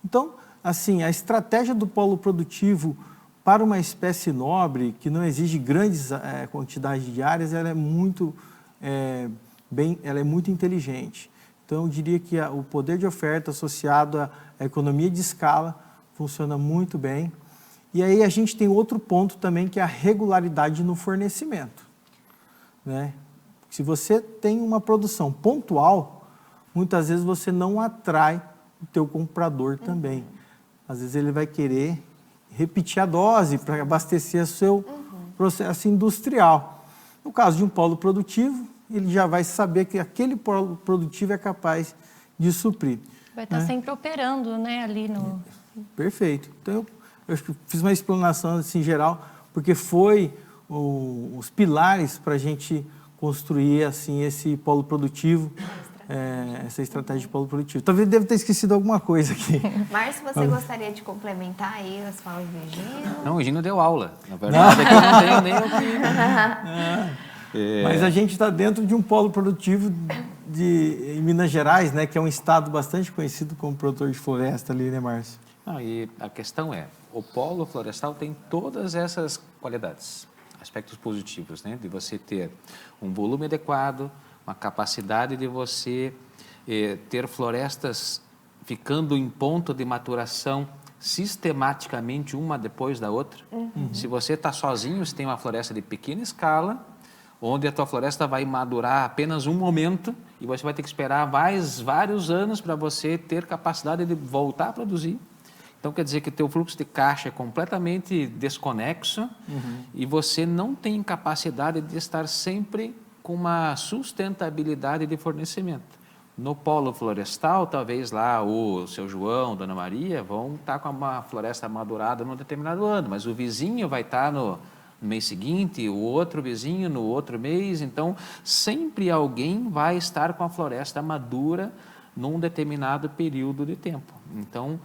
Então, assim, a estratégia do polo produtivo para uma espécie nobre, que não exige grandes quantidades de áreas, ela é muito inteligente. Então, eu diria que o poder de oferta associado à economia de escala funciona muito bem. E aí a gente tem outro ponto também, que é a regularidade no fornecimento, né? Se você tem uma produção pontual, muitas vezes você não atrai o teu comprador também. Às vezes ele vai querer repetir a dose para abastecer o seu processo industrial. No caso de um polo produtivo, ele já vai saber que aquele polo produtivo é capaz de suprir. Vai estar sempre operando, né, ali no... Perfeito. Então, eu acho que fiz uma explanação assim, geral, porque foi os pilares para a gente construir assim, esse polo produtivo, essa estratégia de polo produtivo. Talvez deva ter esquecido alguma coisa aqui. Márcio, você gostaria de complementar aí as falas do Egino? Não, o Egino deu aula. Na verdade, é que eu não tenho nem o que... Mas a gente está dentro de um polo produtivo em Minas Gerais, né, que é um estado bastante conhecido como produtor de floresta ali, né, Márcio? Não, e a questão é, o polo florestal tem todas essas qualidades, aspectos positivos, né? De você ter um volume adequado, uma capacidade de você ter florestas ficando em ponto de maturação sistematicamente uma depois da outra. Se você está sozinho, você tem uma floresta de pequena escala, onde a tua floresta vai madurar apenas um momento e você vai ter que esperar vários anos para você ter capacidade de voltar a produzir. Então, quer dizer que o teu fluxo de caixa é completamente desconexo e você não tem capacidade de estar sempre com uma sustentabilidade de fornecimento. No polo florestal, talvez lá o seu João, Dona Maria, vão estar com uma floresta madurada num determinado ano, mas o vizinho vai estar no mês seguinte, o outro vizinho no outro mês. Então, sempre alguém vai estar com a floresta madura num determinado período de tempo. Então,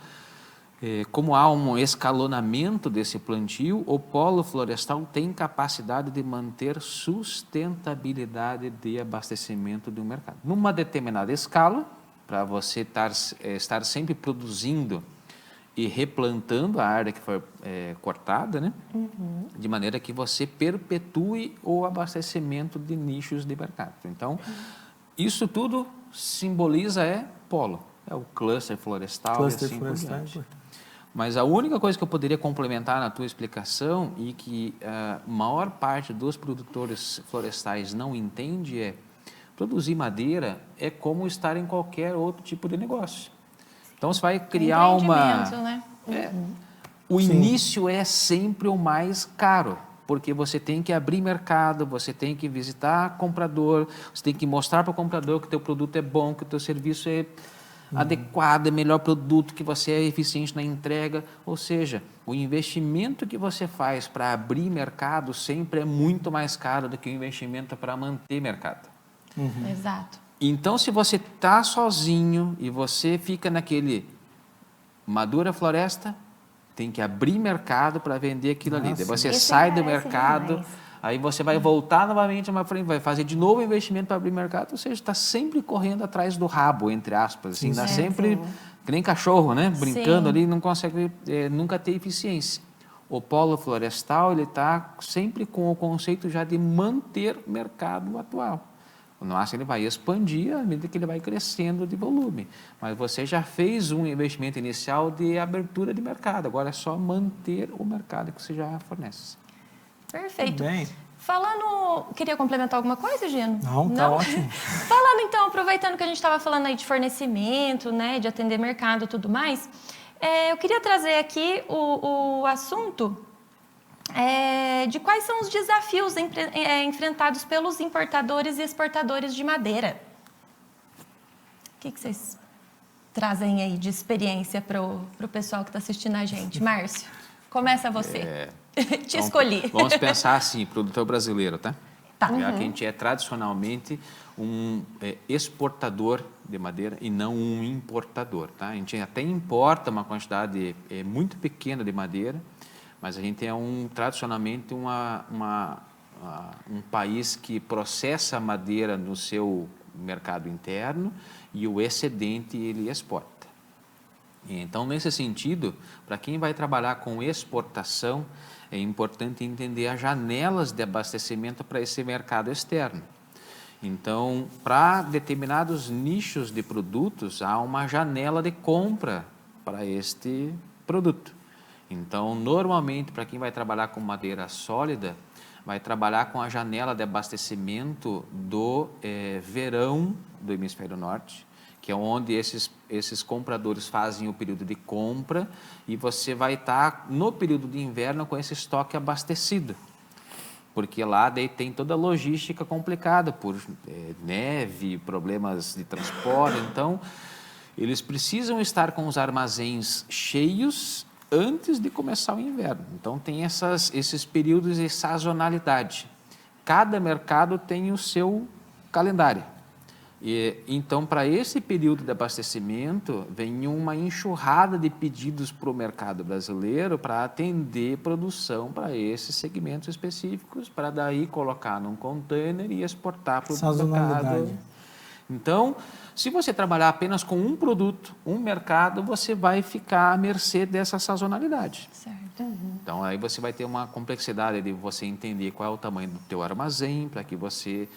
como há um escalonamento desse plantio, o polo florestal tem capacidade de manter sustentabilidade de abastecimento do mercado. Numa determinada escala, para você estar sempre produzindo e replantando a área que foi cortada, né? De maneira que você perpetue o abastecimento de nichos de mercado. Então, isso tudo simboliza polo, é o cluster florestal. Cluster e assim florestal. por diante. Mas a única coisa que eu poderia complementar na tua explicação e que a maior parte dos produtores florestais não entende é produzir madeira é como estar em qualquer outro tipo de negócio. Então, você vai criar né? O início é sempre o mais caro, porque você tem que abrir mercado, você tem que visitar comprador, você tem que mostrar para o comprador que o teu produto é bom, que o teu serviço é adequado, é melhor produto, que você é eficiente na entrega. Ou seja, o investimento que você faz para abrir mercado sempre é muito mais caro do que o investimento para manter mercado. Exato. Então, se você está sozinho e você fica naquele madura floresta, tem que abrir mercado para vender aquilo ali. Daí você sai do mercado, demais. Aí você vai voltar novamente, vai fazer de novo investimento para abrir mercado, ou seja, está sempre correndo atrás do rabo, entre aspas, assim, dá sempre, que nem cachorro, né? Brincando ali, não consegue nunca ter eficiência. O polo florestal, ele está sempre com o conceito já de manter o mercado atual. O nosso ele vai expandir à medida que ele vai crescendo de volume. Mas você já fez um investimento inicial de abertura de mercado, agora é só manter o mercado que você já fornece. Perfeito. Bem. Queria complementar alguma coisa, Gino? Não, tá ótimo. Falando então, aproveitando que a gente estava falando aí de fornecimento, né, de atender mercado e tudo mais, eu queria trazer aqui o assunto de quais são os desafios enfrentados pelos importadores e exportadores de madeira. O que vocês trazem aí de experiência para o pessoal que está assistindo a gente? Márcio, começa você. Te escolhi. Vamos pensar assim, produtor brasileiro, tá? Tá. Já que a gente é tradicionalmente um exportador de madeira e não um importador, tá? A gente até importa uma quantidade muito pequena de madeira, mas a gente é tradicionalmente um país que processa a madeira no seu mercado interno e o excedente ele exporta. Então, nesse sentido, para quem vai trabalhar com exportação, é importante entender as janelas de abastecimento para esse mercado externo. Então, para determinados nichos de produtos, há uma janela de compra para este produto. Então, normalmente, para quem vai trabalhar com madeira sólida, vai trabalhar com a janela de abastecimento do verão do hemisfério norte, que é onde esses compradores fazem o período de compra e você vai estar no período de inverno com esse estoque abastecido. Porque lá daí tem toda a logística complicada por neve, problemas de transporte. Então, eles precisam estar com os armazéns cheios antes de começar o inverno. Então, tem esses períodos de sazonalidade. Cada mercado tem o seu calendário. Então, para esse período de abastecimento, vem uma enxurrada de pedidos para o mercado brasileiro para atender produção para esses segmentos específicos, para daí colocar num container e exportar para o mercado. Então, se você trabalhar apenas com um produto, um mercado, você vai ficar à mercê dessa sazonalidade. Certo. Então, aí você vai ter uma complexidade de você entender qual é o tamanho do teu armazém, para que você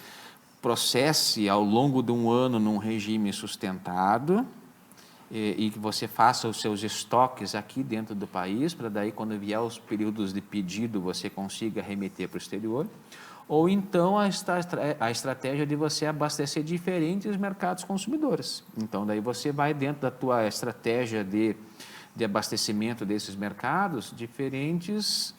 processe ao longo de um ano num regime sustentado e que você faça os seus estoques aqui dentro do país, para daí, quando vier os períodos de pedido, você consiga remeter para o exterior. Ou então a estratégia de você abastecer diferentes mercados consumidores. Então, daí você vai dentro da tua estratégia de abastecimento desses mercados, diferentes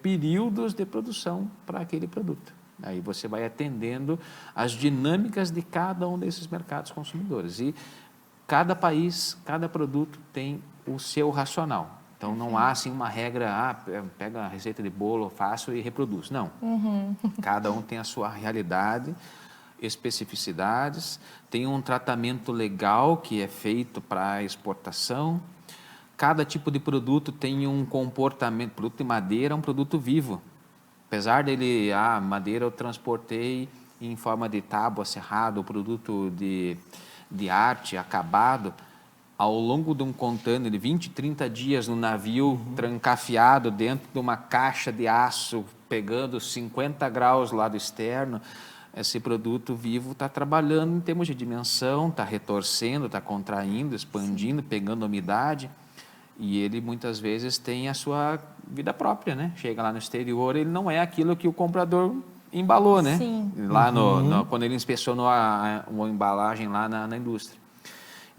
períodos de produção para aquele produto. Aí você vai atendendo as dinâmicas de cada um desses mercados consumidores. E cada país, cada produto tem o seu racional. Então, não há assim uma regra, pega a receita de bolo, faço e reproduz. Não. Cada um tem a sua realidade, especificidades, tem um tratamento legal que é feito para exportação. Cada tipo de produto tem um comportamento. Produto de madeira é um produto vivo. Apesar dele, madeira eu transportei em forma de tábua, serrado, produto de arte, acabado, ao longo de um container de 20, 30 dias no navio, trancafiado dentro de uma caixa de aço, pegando 50 graus lá do externo, esse produto vivo está trabalhando em termos de dimensão, está retorcendo, está contraindo, expandindo, pegando umidade. E ele, muitas vezes, tem a sua vida própria, né? Chega lá no exterior, ele não é aquilo que o comprador embalou, né? Sim. Lá quando ele inspecionou a embalagem lá na indústria.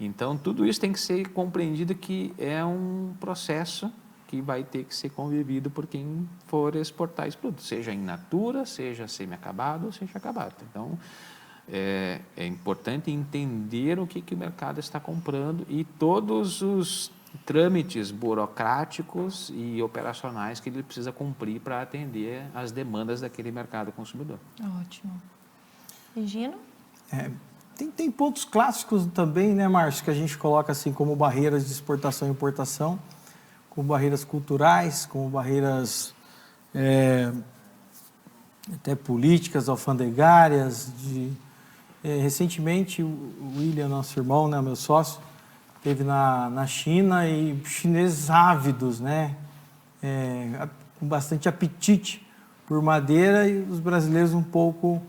Então, tudo isso tem que ser compreendido que é um processo que vai ter que ser convivido por quem for exportar esse produto, seja in natura, seja semi-acabado ou seja acabado. Então, é importante entender o que o mercado está comprando e todos os trâmites burocráticos e operacionais que ele precisa cumprir para atender as demandas daquele mercado consumidor. Ótimo. Regino? Tem pontos clássicos também, né, Márcio, que a gente coloca assim como barreiras de exportação e importação, como barreiras culturais, como barreiras até políticas, alfandegárias. Recentemente, o William, nosso irmão, né, meu sócio, esteve na China e chineses ávidos, né, com bastante apetite por madeira e os brasileiros um pouco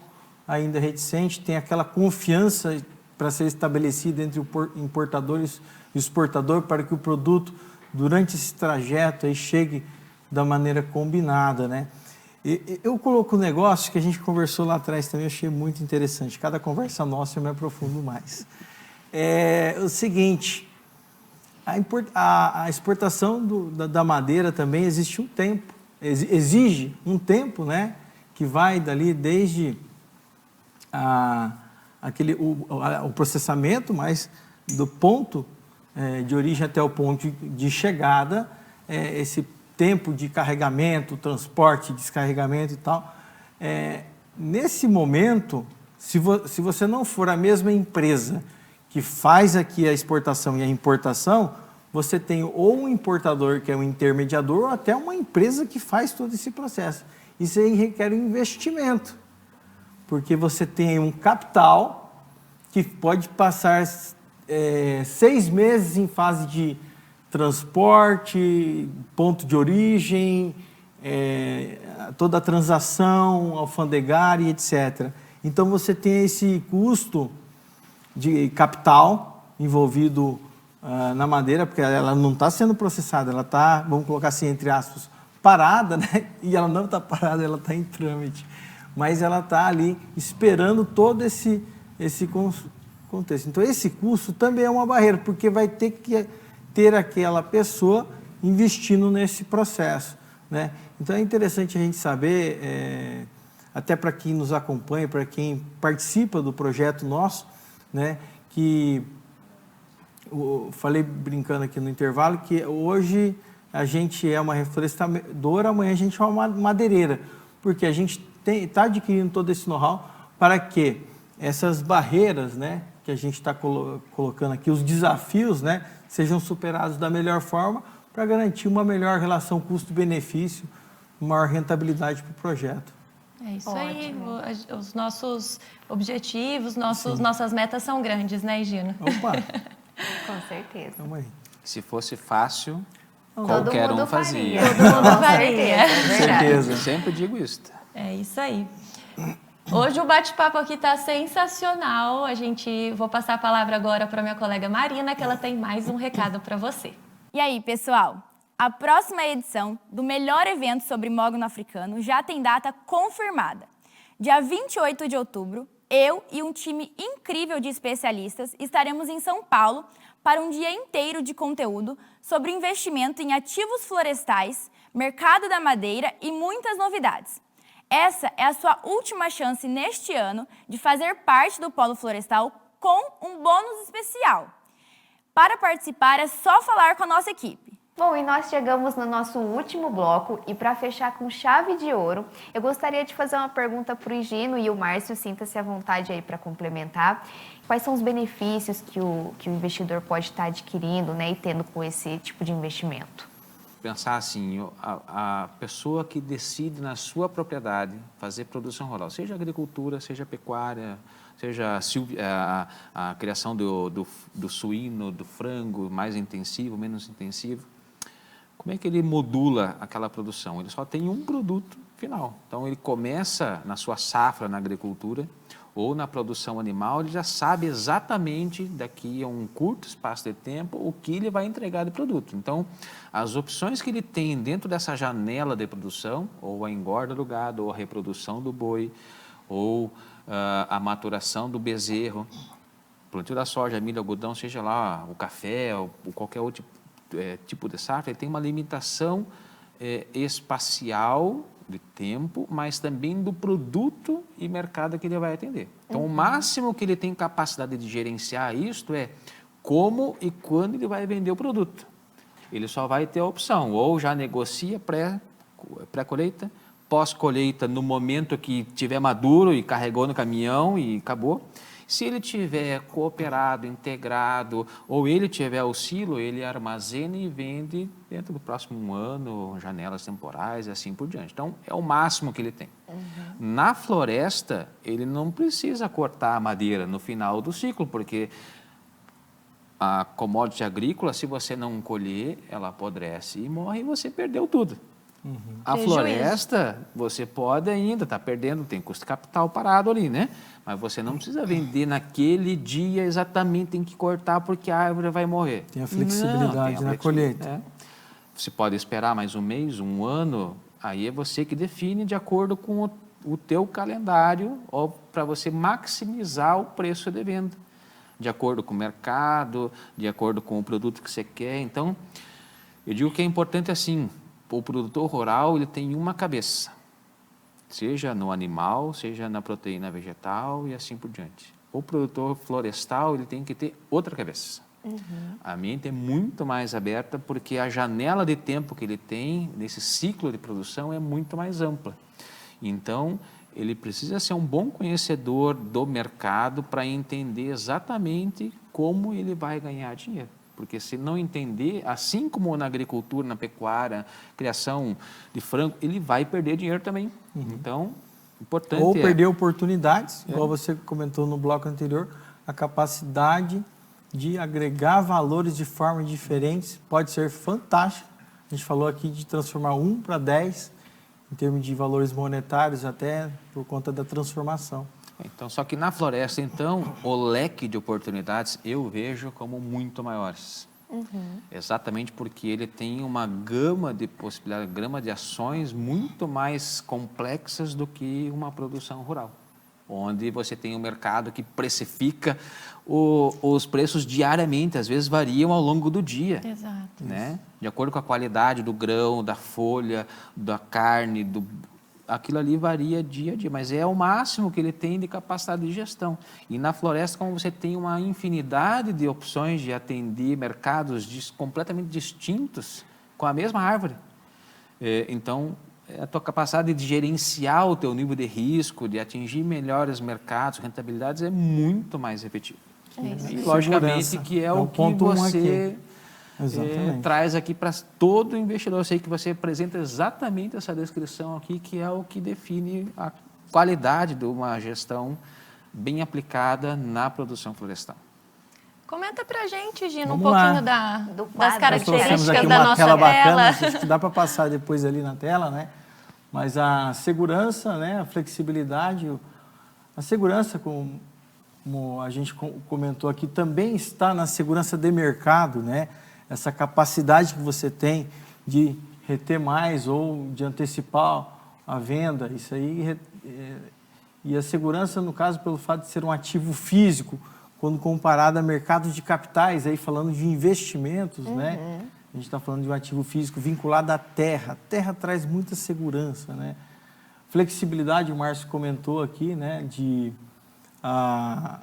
ainda reticentes, tem aquela confiança para ser estabelecida entre o importador e o exportador para que o produto, durante esse trajeto, aí chegue da maneira combinada, né. Eu coloco um negócio que a gente conversou lá atrás também, eu achei muito interessante. Cada conversa nossa eu me aprofundo mais. É o seguinte, a exportação da madeira também existe um tempo, exige um tempo, né, que vai dali desde o processamento, mas do ponto de origem até o ponto de chegada, esse tempo de carregamento, transporte, descarregamento e tal. Nesse momento, se você não for a mesma empresa que faz aqui a exportação e a importação, você tem ou um importador que é um intermediador ou até uma empresa que faz todo esse processo. Isso aí requer um investimento, porque você tem um capital que pode passar 6 meses em fase de transporte, ponto de origem, toda a transação alfandegária, etc. Então, você tem esse custo de capital envolvido na madeira, porque ela não está sendo processada, ela está, vamos colocar assim, entre aspas, parada, né? E ela não está parada, ela está em trâmite. Mas ela está ali esperando todo esse contexto. Então, esse custo também é uma barreira, porque vai ter que ter aquela pessoa investindo nesse processo, né? Então, é interessante a gente saber, até para quem nos acompanha, para quem participa do projeto nosso, né, que eu falei brincando aqui no intervalo que hoje a gente é uma reflorestadora, amanhã a gente é uma madeireira, porque a gente está adquirindo todo esse know-how para que essas barreiras, né, que a gente está colocando aqui, os desafios, né, sejam superados da melhor forma para garantir uma melhor relação custo-benefício, maior rentabilidade para o projeto. É isso. Ótimo. Aí, os nossos objetivos, nossas metas são grandes, né, Higino? Opa, Com certeza. calma aí. Se fosse fácil, Todo qualquer mundo um fazia. faria. Todo mundo Com faria. certeza, é verdade. Eu sempre digo isso. É isso aí. Hoje o bate-papo aqui está sensacional. Vou passar a palavra agora para minha colega Marina, que ela tem mais um recado para você. E aí, pessoal? A próxima edição do melhor evento sobre mogno africano já tem data confirmada. Dia 28 de outubro, eu e um time incrível de especialistas estaremos em São Paulo para um dia inteiro de conteúdo sobre investimento em ativos florestais, mercado da madeira e muitas novidades. Essa é a sua última chance neste ano de fazer parte do Polo Florestal com um bônus especial. Para participar é só falar com a nossa equipe. Bom, e nós chegamos no nosso último bloco e para fechar com chave de ouro, eu gostaria de fazer uma pergunta para o Higino e o Márcio, sinta-se à vontade aí para complementar. Quais são os benefícios que o investidor pode estar adquirindo, né, e tendo com esse tipo de investimento? Pensar assim, a pessoa que decide na sua propriedade fazer produção rural, seja agricultura, seja pecuária, seja a criação do suíno, do frango, mais intensivo, menos intensivo, como é que ele modula aquela produção? Ele só tem um produto final. Então, ele começa na sua safra na agricultura ou na produção animal, ele já sabe exatamente daqui a um curto espaço de tempo o que ele vai entregar de produto. Então, as opções que ele tem dentro dessa janela de produção, ou a engorda do gado, ou a reprodução do boi, ou a maturação do bezerro, plantio da soja, milho, algodão, seja lá o café, ou qualquer outro tipo de safra, ele tem uma limitação espacial de tempo, mas também do produto e mercado que ele vai atender. Então, o máximo que ele tem capacidade de gerenciar isto é como e quando ele vai vender o produto. Ele só vai ter a opção, ou já negocia pré-colheita, pós-colheita no momento que tiver maduro e carregou no caminhão e acabou. Se ele tiver cooperado, integrado, ou ele tiver o silo, ele armazena e vende dentro do próximo ano, janelas temporais e assim por diante. Então, é o máximo que ele tem. Na floresta, ele não precisa cortar a madeira no final do ciclo, porque a commodity agrícola, se você não colher, ela apodrece e morre e você perdeu tudo. A floresta, você pode ainda estar perdendo, tem custo capital parado ali, né? Mas você não precisa vender naquele dia exatamente, tem que cortar porque a árvore vai morrer. Tem a flexibilidade na colheita. Você pode esperar mais um mês, um ano, aí é você que define de acordo com o teu calendário para você maximizar o preço de venda, de acordo com o mercado, de acordo com o produto que você quer. Então, eu digo que é importante assim, o produtor rural ele tem uma cabeça, seja no animal, seja na proteína vegetal e assim por diante. O produtor florestal ele tem que ter outra cabeça. A mente é muito mais aberta porque a janela de tempo que ele tem nesse ciclo de produção é muito mais ampla. Então, ele precisa ser um bom conhecedor do mercado para entender exatamente como ele vai ganhar dinheiro. Porque se não entender, assim como na agricultura, na pecuária, criação de frango, ele vai perder dinheiro também. Então, importante ou perder oportunidades, igual você comentou no bloco anterior, a capacidade de agregar valores de formas diferentes pode ser fantástica. A gente falou aqui de transformar 1 para 10, em termos de valores monetários, até por conta da transformação. Então, só que na floresta, então, o leque de oportunidades eu vejo como muito maiores. Exatamente porque ele tem uma gama de possibilidades, gama de ações muito mais complexas do que uma produção rural, onde você tem um mercado que precifica os preços diariamente, às vezes variam ao longo do dia. Exato. Né? De acordo com a qualidade do grão, da folha, da carne, aquilo ali varia dia a dia, mas é o máximo que ele tem de capacidade de gestão. E na floresta, como você tem uma infinidade de opções de atender mercados completamente distintos com a mesma árvore, então a tua capacidade de gerenciar o teu nível de risco, de atingir melhores mercados, rentabilidades, é muito mais efetiva. E logicamente Segurança. que é o o que ponto um você traz aqui para todo investidor. Eu sei que você apresenta exatamente essa descrição aqui, que é o que define a qualidade de uma gestão bem aplicada na produção florestal. Comenta pra gente, Gino, Vamos um pouquinho lá. das Nós características trouxemos aqui da uma nossa tela bacana, tela. acho que dá para passar depois ali na tela, né? Mas a segurança, né, a flexibilidade, a segurança, como a gente comentou aqui, também está na segurança de mercado, né? Essa capacidade que você tem de reter mais ou de antecipar a venda, isso aí. E a segurança, no caso, pelo fato de ser um ativo físico, quando comparado a mercados de capitais, aí falando de investimentos, né? A gente está falando de um ativo físico vinculado à terra. A terra traz muita segurança, né? Flexibilidade, o Márcio comentou aqui, né? A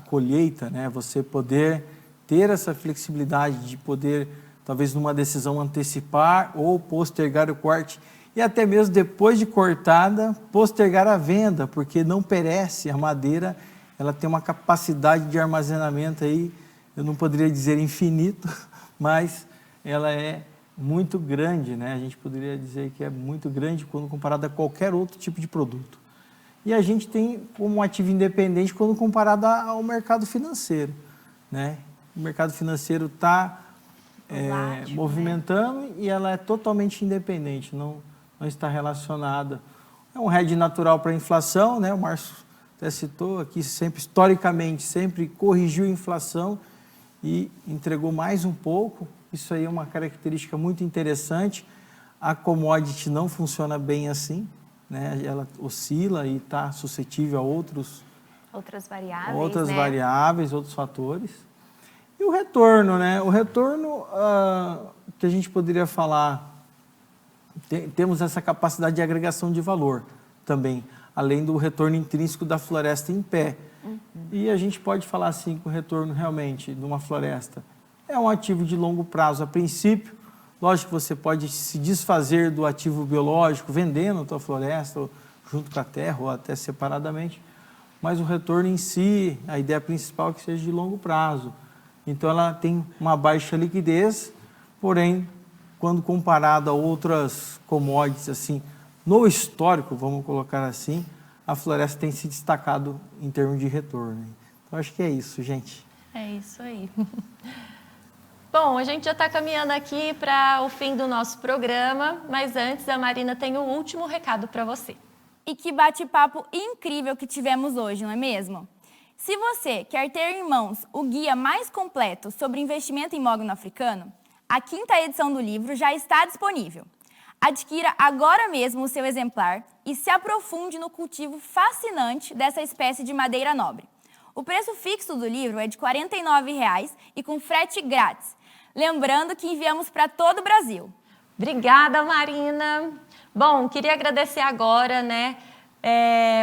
colheita, né? Você poder ter essa flexibilidade de poder, talvez numa decisão, antecipar ou postergar o corte e até mesmo depois de cortada, postergar a venda, porque não perece. A madeira, ela tem uma capacidade de armazenamento aí, eu não poderia dizer infinito, mas ela é muito grande, né? A gente poderia dizer que é muito grande quando comparado a qualquer outro tipo de produto. E a gente tem como um ativo independente quando comparado ao mercado financeiro, né? O mercado financeiro está movimentando, e ela é totalmente independente, não está relacionada. É um hedge natural para a inflação, né? O Márcio até citou aqui, sempre historicamente, sempre corrigiu a inflação e entregou mais um pouco. Isso aí é uma característica muito interessante. A commodity não funciona bem assim, né? Ela oscila e está suscetível a outras variáveis, outros fatores. E o retorno, né? O retorno que a gente poderia falar, temos essa capacidade de agregação de valor também, além do retorno intrínseco da floresta em pé. E a gente pode falar assim que o retorno realmente de uma floresta é um ativo de longo prazo a princípio. Lógico que você pode se desfazer do ativo biológico vendendo a tua floresta, ou junto com a terra, ou até separadamente, mas o retorno em si, a ideia principal é que seja de longo prazo. Então ela tem uma baixa liquidez, porém, quando comparado a outras commodities, assim, no histórico, vamos colocar assim, a floresta tem se destacado em termos de retorno. Então acho que é isso, gente. É isso aí. Bom, a gente já está caminhando aqui para o fim do nosso programa, mas antes a Marina tem o último recado para você. E que bate-papo incrível que tivemos hoje, não é mesmo? Se você quer ter em mãos o guia mais completo sobre investimento em mogno africano, a 5ª edição do livro já está disponível. Adquira agora mesmo o seu exemplar e se aprofunde no cultivo fascinante dessa espécie de madeira nobre. O preço fixo do livro é de R$ 49,00 e com frete grátis. Lembrando que enviamos para todo o Brasil. Obrigada, Marina. Bom, queria agradecer agora, né,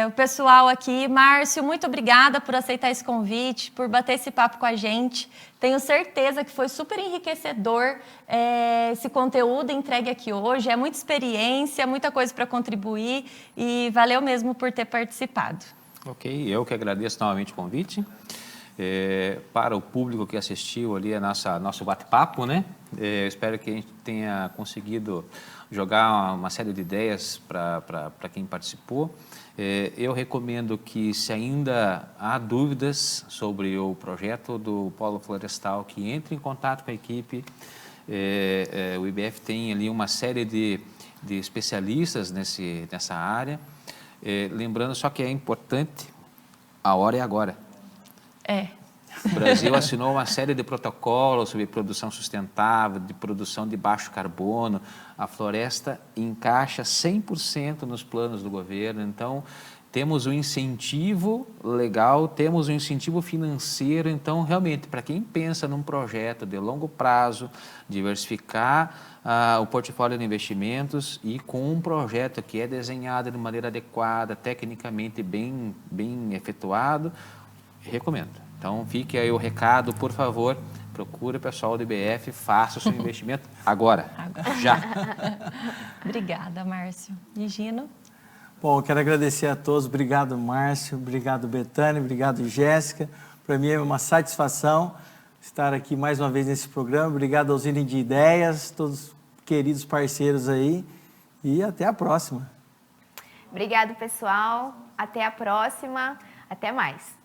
o pessoal aqui. Márcio, muito obrigada por aceitar esse convite, por bater esse papo com a gente. Tenho certeza que foi super enriquecedor esse conteúdo entregue aqui hoje. É muita experiência, muita coisa para contribuir e valeu mesmo por ter participado. Ok, eu que agradeço novamente o convite. Para o público que assistiu ali nosso bate-papo, né? Espero que a gente tenha conseguido jogar uma série de ideias para quem participou. Eu recomendo que, se ainda há dúvidas sobre o projeto do Polo Florestal, que entre em contato com a equipe. O IBF tem ali uma série de especialistas nessa área. Lembrando só que é importante, a hora é agora. O Brasil assinou uma série de protocolos sobre produção sustentável, de produção de baixo carbono. A floresta encaixa 100% nos planos do governo. Então, temos um incentivo legal, temos um incentivo financeiro. Então, realmente, para quem pensa num projeto de longo prazo, diversificar o portfólio de investimentos e com um projeto que é desenhado de maneira adequada, tecnicamente bem efetuado, recomendo. Então, fique aí o recado, por favor, procure o pessoal do IBF, faça o seu investimento agora, já. Obrigada, Márcio. E Gino? Bom, eu quero agradecer a todos. Obrigado, Márcio. Obrigado, Betânia. Obrigado, Jéssica. Para mim é uma satisfação estar aqui mais uma vez nesse programa. Obrigado ao Usina de Ideias, todos os queridos parceiros aí. E até a próxima. Obrigado, pessoal. Até a próxima. Até mais.